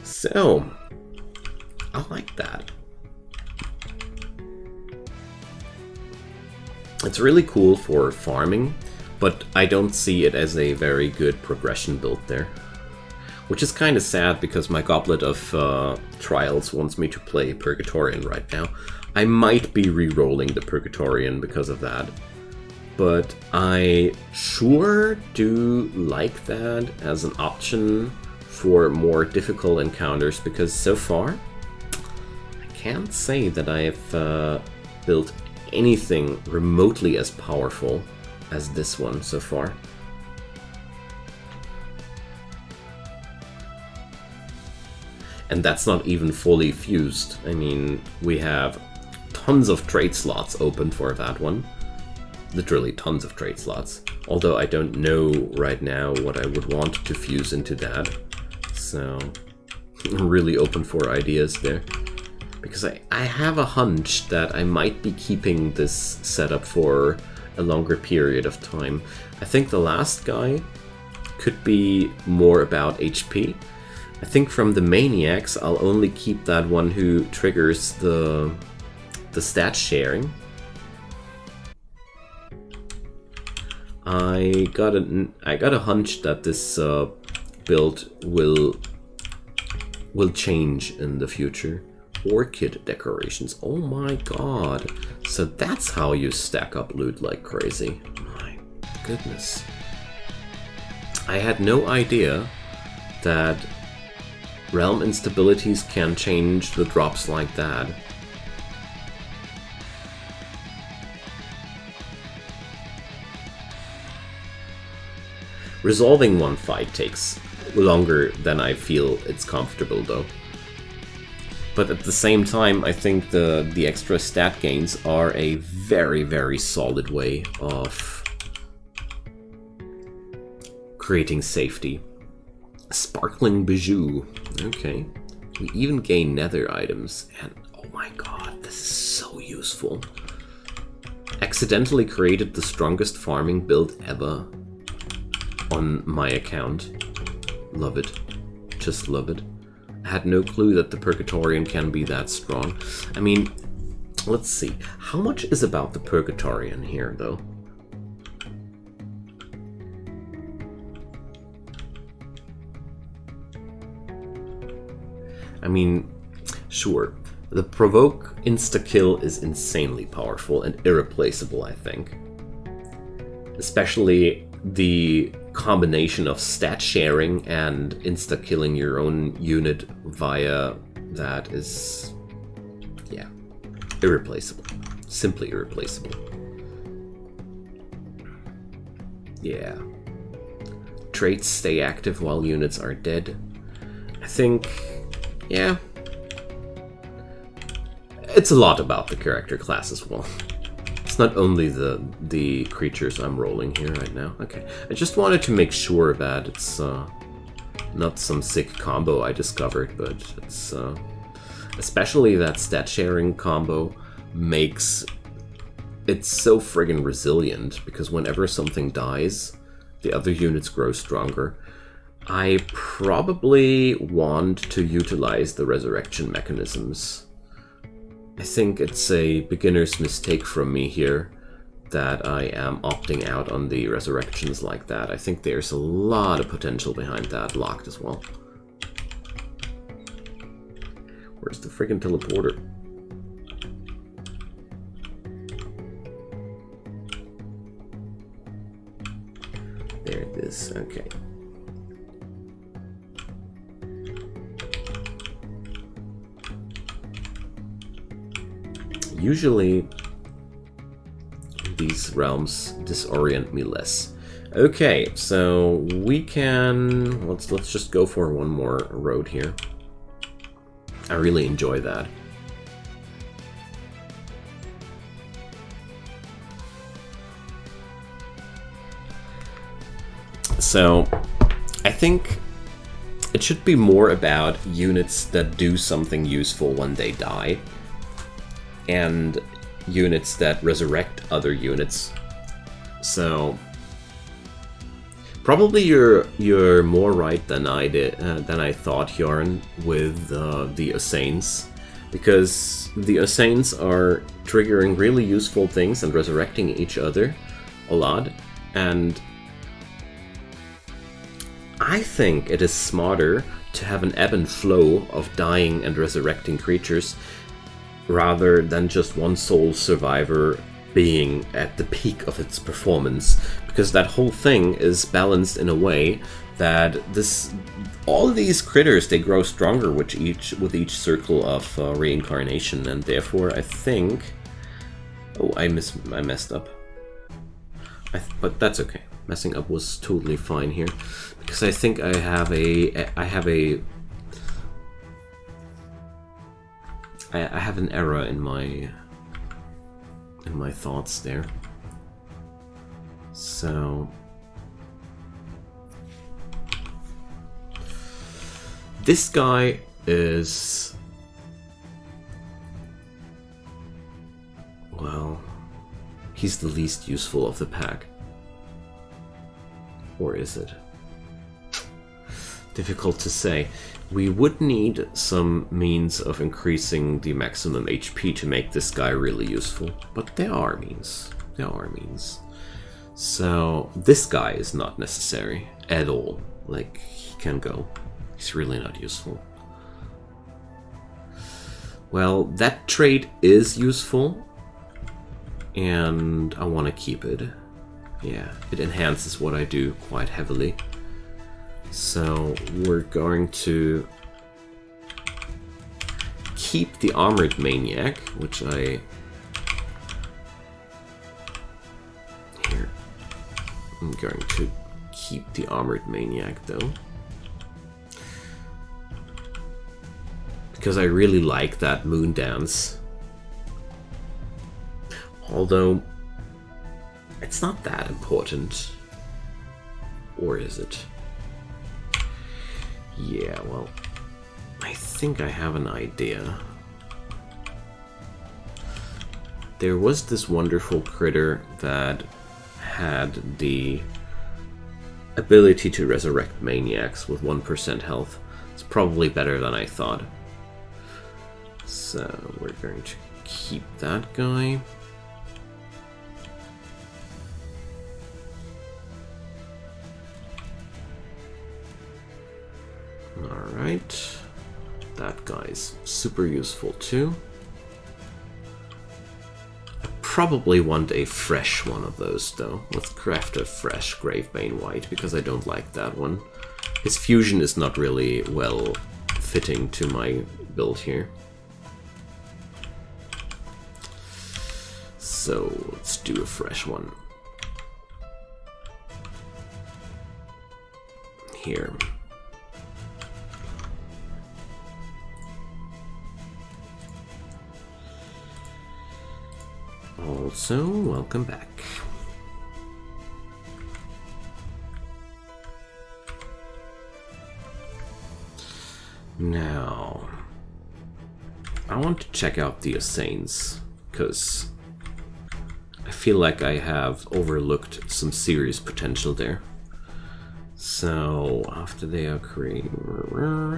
So, I like that. It's really cool for farming, but I don't see it as a very good progression build there. Which is kind of sad, because my Goblet of Trials wants me to play Purgatorian right now. I might be re-rolling the Purgatorian because of that. But I sure do like that as an option for more difficult encounters, because so far can't say that I've built anything remotely as powerful as this one so far. And that's not even fully fused. I mean, we have tons of trade slots open for that one. Literally tons of trade slots. Although I don't know right now what I would want to fuse into that. So, I'm really open for ideas there. Because I have a hunch that I might be keeping this setup for a longer period of time. I think the last guy could be more about HP. I think from the Maniacs, I'll only keep that one who triggers the stat sharing. I got a hunch that this build will change in the future. Orchid decorations. Oh my god. So that's how you stack up loot like crazy. My goodness. I had no idea that realm instabilities can change the drops like that. Resolving one fight takes longer than I feel it's comfortable though. But at the same time, I think the extra stat gains are a very, very solid way of creating safety. Sparkling bijou. Okay. We even gain nether items. And oh my god, this is so useful. Accidentally created the strongest farming build ever on my account. Love it. Just love it. I had no clue that the Purgatorian can be that strong. I mean, let's see. How much is about the Purgatorian here, though? I mean, sure. The provoke insta-kill is insanely powerful and irreplaceable, I think. Especially the combination of stat sharing and insta-killing your own unit via that is, yeah, irreplaceable. Simply irreplaceable. Yeah. Traits stay active while units are dead. I think, yeah. It's a lot about the character class as well. It's not only the creatures I'm rolling here right now. Okay, I just wanted to make sure that it's not some sick combo I discovered, but it's especially that stat sharing combo makes it so friggin' resilient, because whenever something dies, the other units grow stronger. I probably want to utilize the resurrection mechanisms. I think it's a beginner's mistake from me here that I am opting out on the resurrections like that. I think there's a lot of potential behind that locked as well. Where's the friggin' teleporter? There it is, okay. Usually, these realms disorient me less. Okay, so we can let's just go for one more road here. I really enjoy that. So, I think it should be more about units that do something useful when they die, and units that resurrect other units. So probably you're more right than I did than I thought, Hjarn, with the Usains, because the Usains are triggering really useful things and resurrecting each other a lot, and I think it is smarter to have an ebb and flow of dying and resurrecting creatures, rather than just one sole survivor being at the peak of its performance, because that whole thing is balanced in a way that all these critters, they grow stronger with each circle of reincarnation, and therefore I think, oh, I messed up, but that's okay. Messing up was totally fine here, because I think I have an error in my thoughts there. So this guy is, well, he's the least useful of the pack. Or is it? Difficult to say. We would need some means of increasing the maximum HP to make this guy really useful. But there are means. There are means. So this guy is not necessary at all. Like, he can go. He's really not useful. Well, that trait is useful. And I want to keep it. Yeah, it enhances what I do quite heavily. So we're going to keep the Armored Maniac, which I'm going to keep the Armored Maniac though. Because I really like that Moon Dance. Although, it's not that important. Or is it? Yeah, well, I think I have an idea. There was this wonderful critter that had the ability to resurrect maniacs with 1% health. It's probably better than I thought. So we're going to keep that guy. Alright, that guy's super useful too. I probably want a fresh one of those though. Let's craft a fresh Gravebane White because I don't like that one. His fusion is not really well fitting to my build here. So let's do a fresh one. Here. Also, welcome back. Now, I want to check out the Assanes, because I feel like I have overlooked some serious potential there. So, after they are created,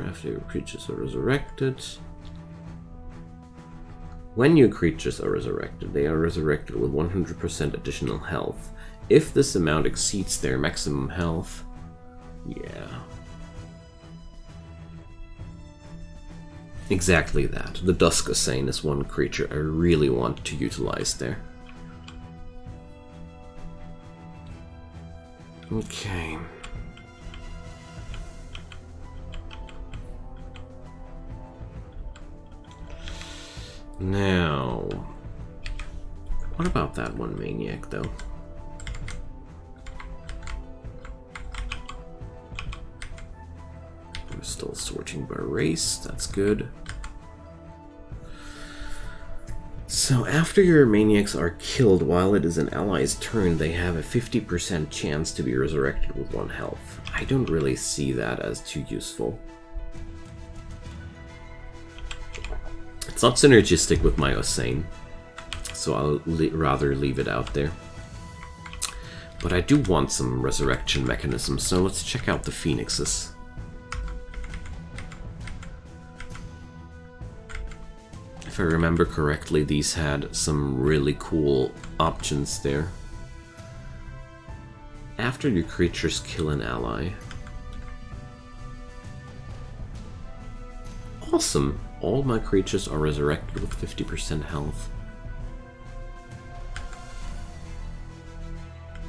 after your creatures are resurrected. When your creatures are resurrected, they are resurrected with 100% additional health. If this amount exceeds their maximum health, yeah. Exactly that. The Dusk Assane is one creature I really want to utilize there. Okay. Now, what about that one maniac, though? I'm still sorting by race, that's good. So after your maniacs are killed while it is an ally's turn, they have a 50% chance to be resurrected with 1 health. I don't really see that as too useful. It's not synergistic with my Osane, so I'll rather leave it out there. But I do want some resurrection mechanisms, so let's check out the Phoenixes. If I remember correctly, these had some really cool options there. After your creatures kill an ally. Awesome! All my creatures are resurrected with 50% health.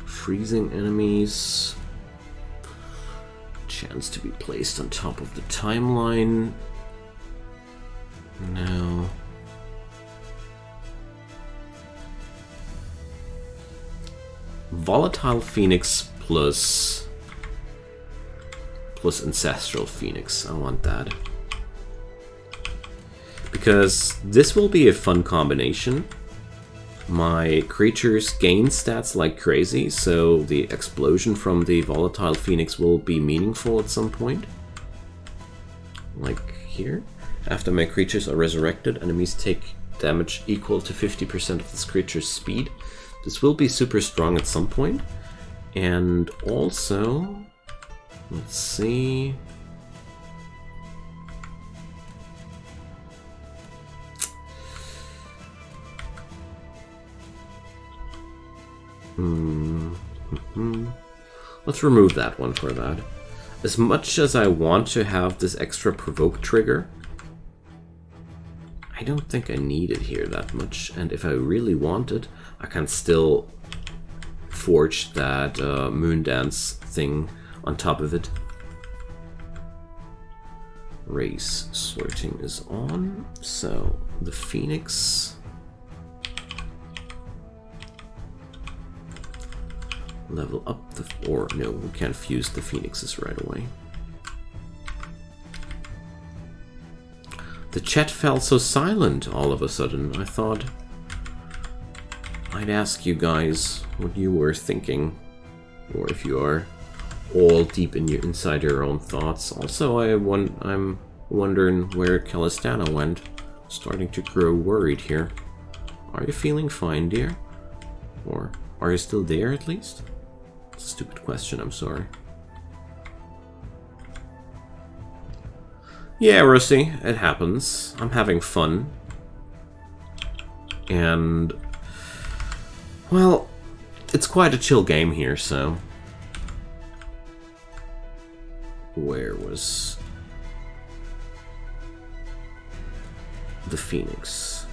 Freezing enemies. Chance to be placed on top of the timeline. No. Volatile Phoenix plus Ancestral Phoenix. I want that. Because this will be a fun combination. My creatures gain stats like crazy, so the explosion from the Volatile Phoenix will be meaningful at some point. Like here. After my creatures are resurrected, enemies take damage equal to 50% of this creature's speed. This will be super strong at some point. And also, let's see. Let's remove that one for that. As much as I want to have this extra provoke trigger, I don't think I need it here that much. And if I really want it, I can still forge that moon dance thing on top of it. Race sorting is on, so the Phoenix. Level up the, or no, we can't fuse the Phoenixes right away. The chat felt so silent all of a sudden. I thought I'd ask you guys what you were thinking, or if you are all deep in inside your own thoughts. Also, I'm wondering where Calistana went. Starting to grow worried here. Are you feeling fine, dear? Or are you still there at least? It's a stupid question, I'm sorry. Yeah, Rusty, it happens. I'm having fun. And, well, it's quite a chill game here, so... Where was the Phoenix?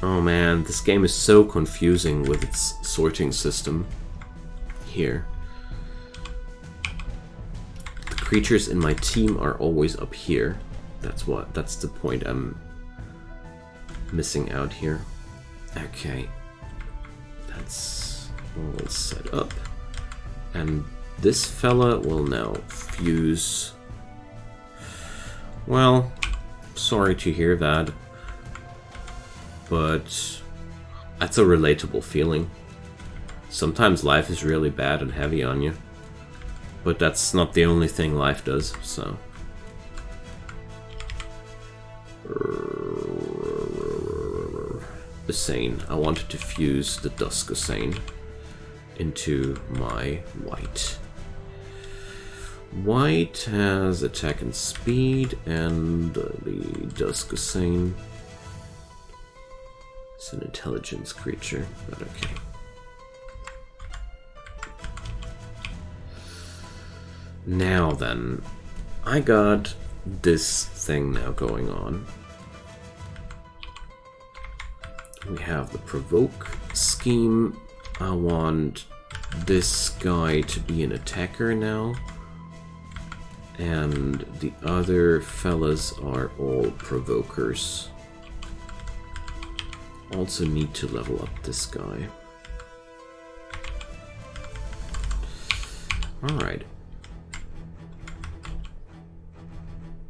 Oh man, this game is so confusing with its sorting system here. The creatures in my team are always up here. That's the point I'm missing out here. Okay. That's all set up. And this fella will now fuse. Well, sorry to hear that. But that's a relatable feeling. Sometimes life is really bad and heavy on you. But that's not the only thing life does, so. Usain. I wanted to fuse the Dusk Usain into my white. White has attack and speed, and the Dusk Usain. It's an intelligence creature, but okay. Now then, I got this thing now going on. We have the provoke scheme. I want this guy to be an attacker now. And the other fellas are all provokers. Also need to level up this guy. Alright.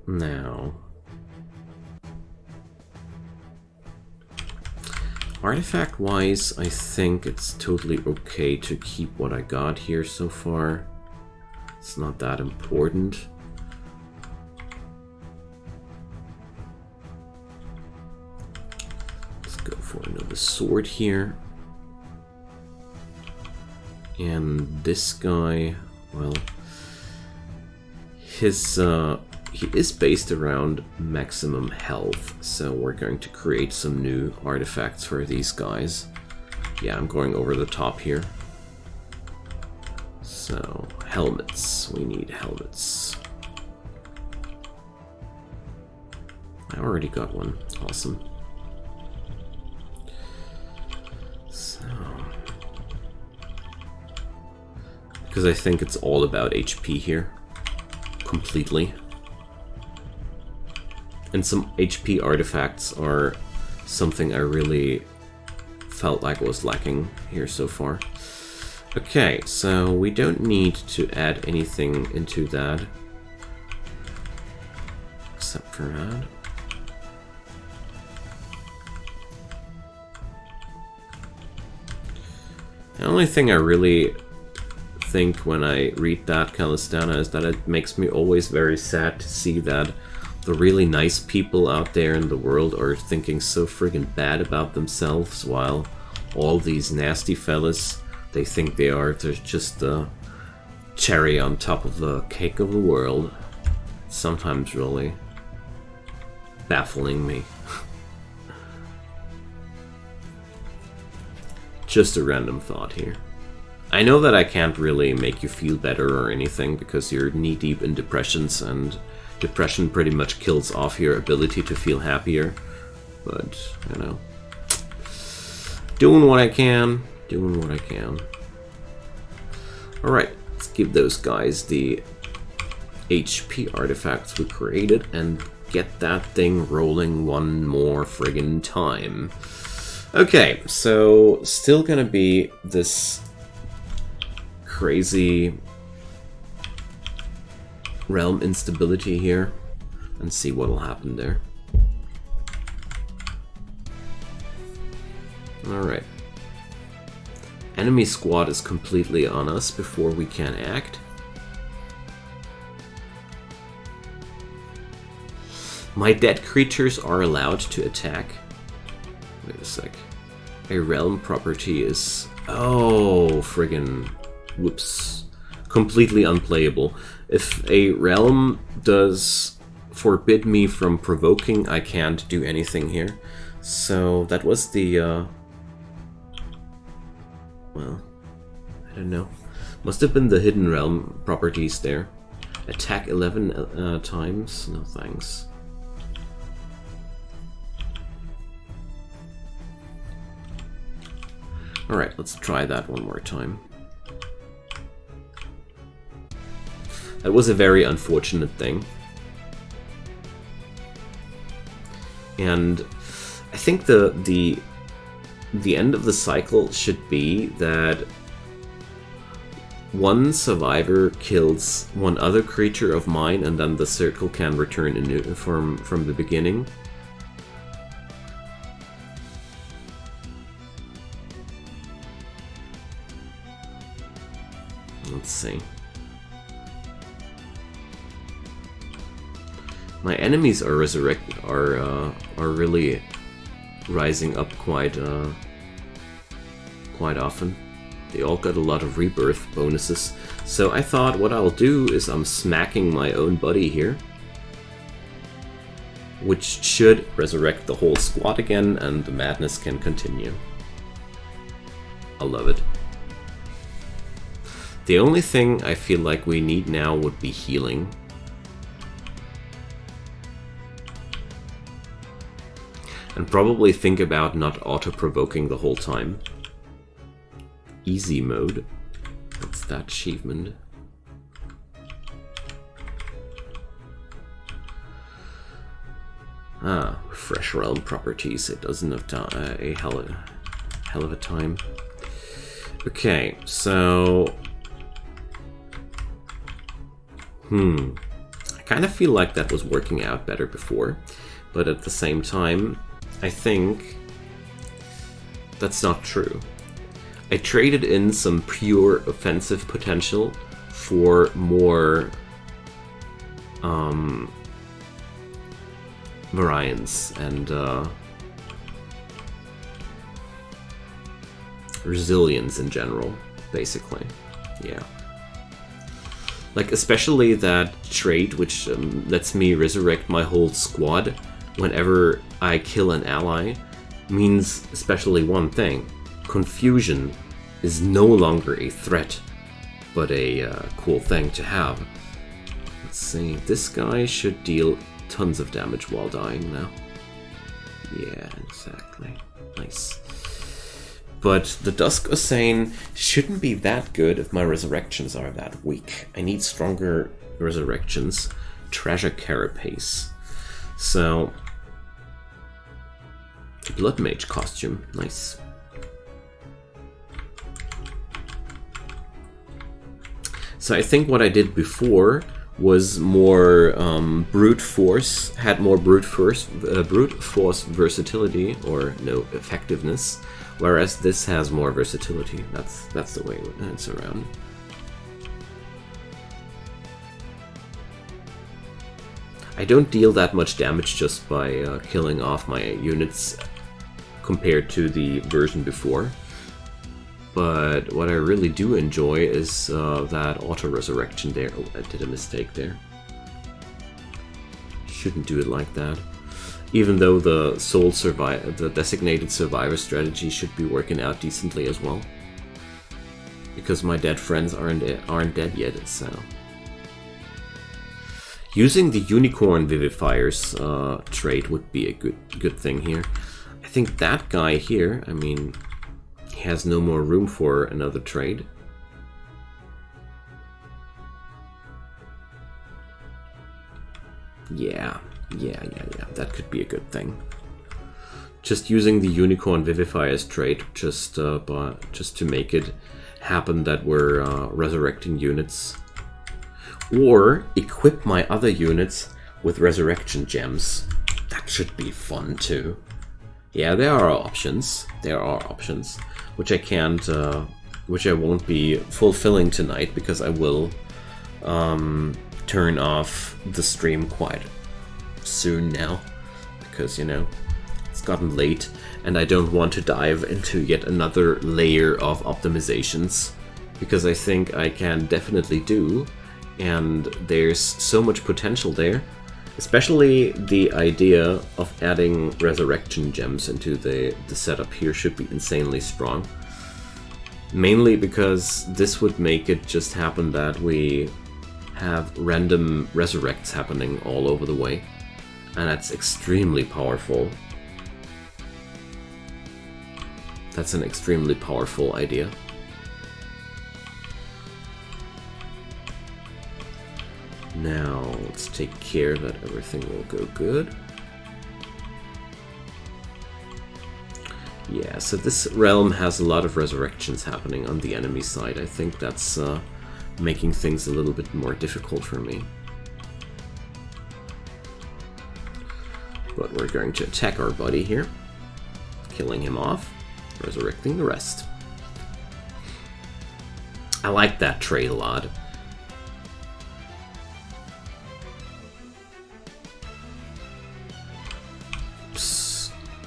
Now, artifact wise, I think it's totally okay to keep what I got here so far. It's not that important. Let's go for another sword here. And this guy, well, his he is based around maximum health, so we're going to create some new artifacts for these guys. Yeah, I'm going over the top here. So, helmets. We need helmets. I already got one. Awesome. So, because I think it's all about HP here. Completely. And some HP artifacts are something I really felt like was lacking here so far. Okay, so we don't need to add anything into that. Except for that. The only thing I really think when I read that, Calistana, is that it makes me always very sad to see that the really nice people out there in the world are thinking so friggin' bad about themselves, while all these nasty fellas, they think they're just the cherry on top of the cake of the world. Sometimes really baffling me. Just a random thought here. I know that I can't really make you feel better or anything because you're knee-deep in depressions, and depression pretty much kills off your ability to feel happier. But, you know, doing what I can, doing what I can. Alright, let's give those guys the HP artifacts we created and get that thing rolling one more friggin' time. Okay, so still gonna be this crazy realm instability here, and see what'll happen there. Alright. Enemy squad is completely on us before we can act. My dead creatures are allowed to attack. Wait a sec. A realm property is... Oh, friggin... Whoops. Completely unplayable. If a realm does forbid me from provoking, I can't do anything here. So that was the... Well, I don't know. Must have been the hidden realm properties there. Attack 11 times? No thanks. Alright, let's try that one more time. That was a very unfortunate thing. And I think the end of the cycle should be that one survivor kills one other creature of mine, and then the circle can return in new form from the beginning. Let's see. My enemies are really rising up quite often. They all got a lot of rebirth bonuses. So I thought what I'll do is I'm smacking my own buddy here, which should resurrect the whole squad again, and the madness can continue. I love it. The only thing I feel like we need now would be healing. And probably think about not auto-provoking the whole time. Easy mode. What's that achievement? Ah, refresh realm properties. It doesn't have a hell of a time. Okay, so... I kind of feel like that was working out better before, but at the same time, I think that's not true. I traded in some pure offensive potential for more variance and resilience in general, basically. Yeah. Like, especially that trait which lets me resurrect my whole squad whenever I kill an ally, means especially one thing. Confusion is no longer a threat, but a cool thing to have. Let's see, this guy should deal tons of damage while dying now. Yeah, exactly. Nice. But the Dusk Usain shouldn't be that good if my resurrections are that weak. I need stronger resurrections. Treasure Carapace. So... Blood Mage costume. Nice. So I think what I did before was more brute force, had more brute force versatility, or no, effectiveness, whereas this has more versatility. That's the way it's around. I don't deal that much damage just by killing off my units compared to the version before. But what I really do enjoy is that auto-resurrection there. Oh, I did a mistake there. Shouldn't do it like that. Even though the the designated survivor strategy should be working out decently as well. Because my dead friends aren't dead yet, so... Using the Unicorn Vivifier's trait would be a good thing here. I think that guy here, I mean, he has no more room for another trade. Yeah, that could be a good thing. Just using the Unicorn Vivifier's trait just to make it happen that we're resurrecting units. Or equip my other units with resurrection gems. That should be fun too. Yeah, there are options. There are options, which I can't, which I won't be fulfilling tonight because I will turn off the stream quite soon now, because you know it's gotten late and I don't want to dive into yet another layer of optimizations, because I think I can definitely do, and there's so much potential there. Especially the idea of adding resurrection gems into the setup here should be insanely strong. Mainly because this would make it just happen that we have random resurrects happening all over the way. And that's extremely powerful. That's an extremely powerful idea. Now, let's take care that everything will go good. Yeah, so this realm has a lot of resurrections happening on the enemy side. I think that's making things a little bit more difficult for me. But we're going to attack our buddy here, killing him off, resurrecting the rest. I like that trait a lot.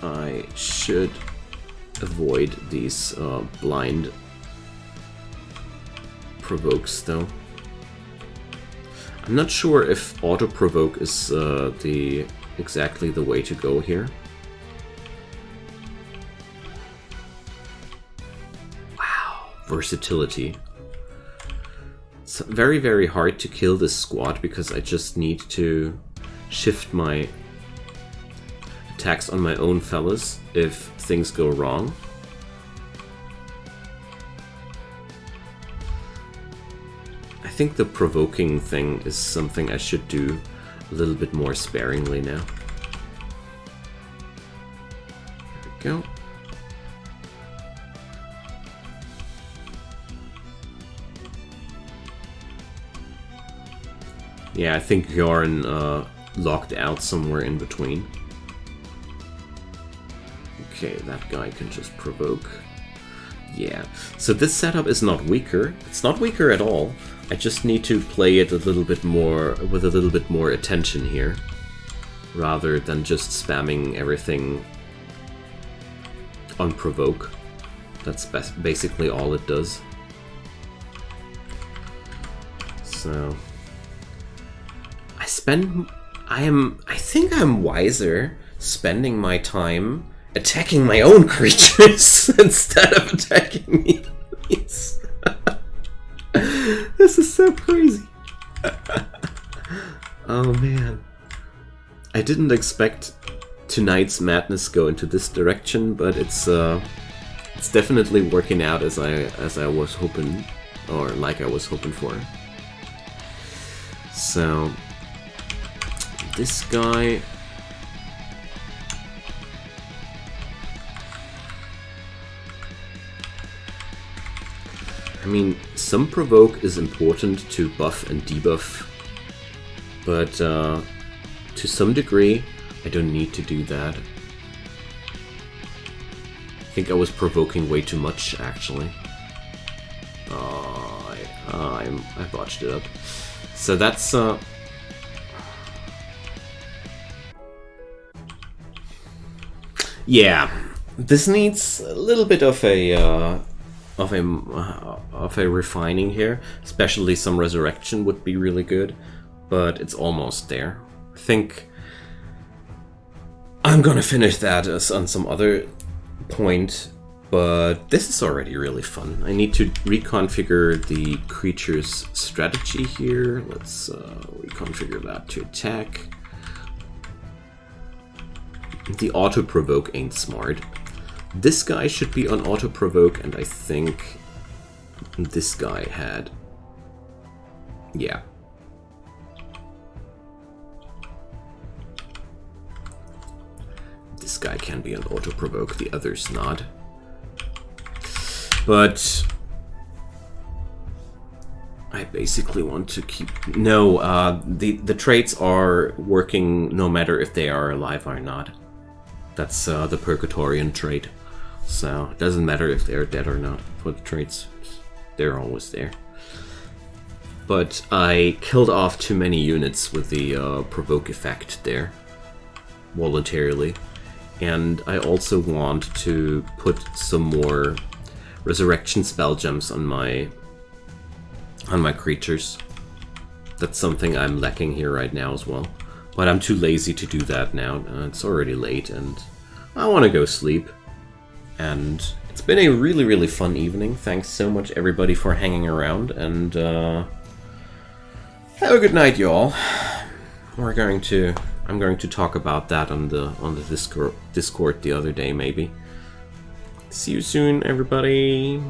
I should avoid these blind provokes though. I'm not sure if auto provoke is exactly the way to go here. Wow, versatility. It's very, very hard to kill this squad because I just need to shift my attacks on my own fellas if things go wrong. I think the provoking thing is something I should do a little bit more sparingly now. There we go. Yeah, I think Bjorn locked out somewhere in between. Okay, that guy can just provoke. Yeah, so this setup is not weaker. It's not weaker at all. I just need to play it a little bit more, with a little bit more attention here, rather than just spamming everything on provoke. That's basically all it does. So I think I'm wiser spending my time attacking my own creatures instead of attacking me. This is so crazy. Oh man. I didn't expect tonight's madness go into this direction, but it's definitely working out as I was hoping, or like I was hoping for. So this guy, I mean, some provoke is important to buff and debuff, but to some degree, I don't need to do that. I think I was provoking way too much, actually. I botched it up. So that's yeah, this needs a little bit of a of a refining here. Especially some resurrection would be really good, but it's almost there. I think I'm gonna finish that on some other point, but this is already really fun. I need to reconfigure the creature's strategy here. Let's reconfigure that to attack. The auto-provoke ain't smart. This guy should be on auto-provoke, and I think this guy had... yeah. This guy can be on auto-provoke, the others not. But I basically want to keep... no, the traits are working no matter if they are alive or not. That's the Purgatorian trait. So it doesn't matter if they're dead or not for the traits. They're always there. But I killed off too many units with the provoke effect there. Voluntarily. And I also want to put some more resurrection spell gems on my creatures. That's something I'm lacking here right now as well. But I'm too lazy to do that now. It's already late and I want to go sleep. And it's been a really, really fun evening. Thanks so much everybody for hanging around, and have a good night, y'all. I'm going to talk about that on the Discord the other day, maybe. See you soon, everybody.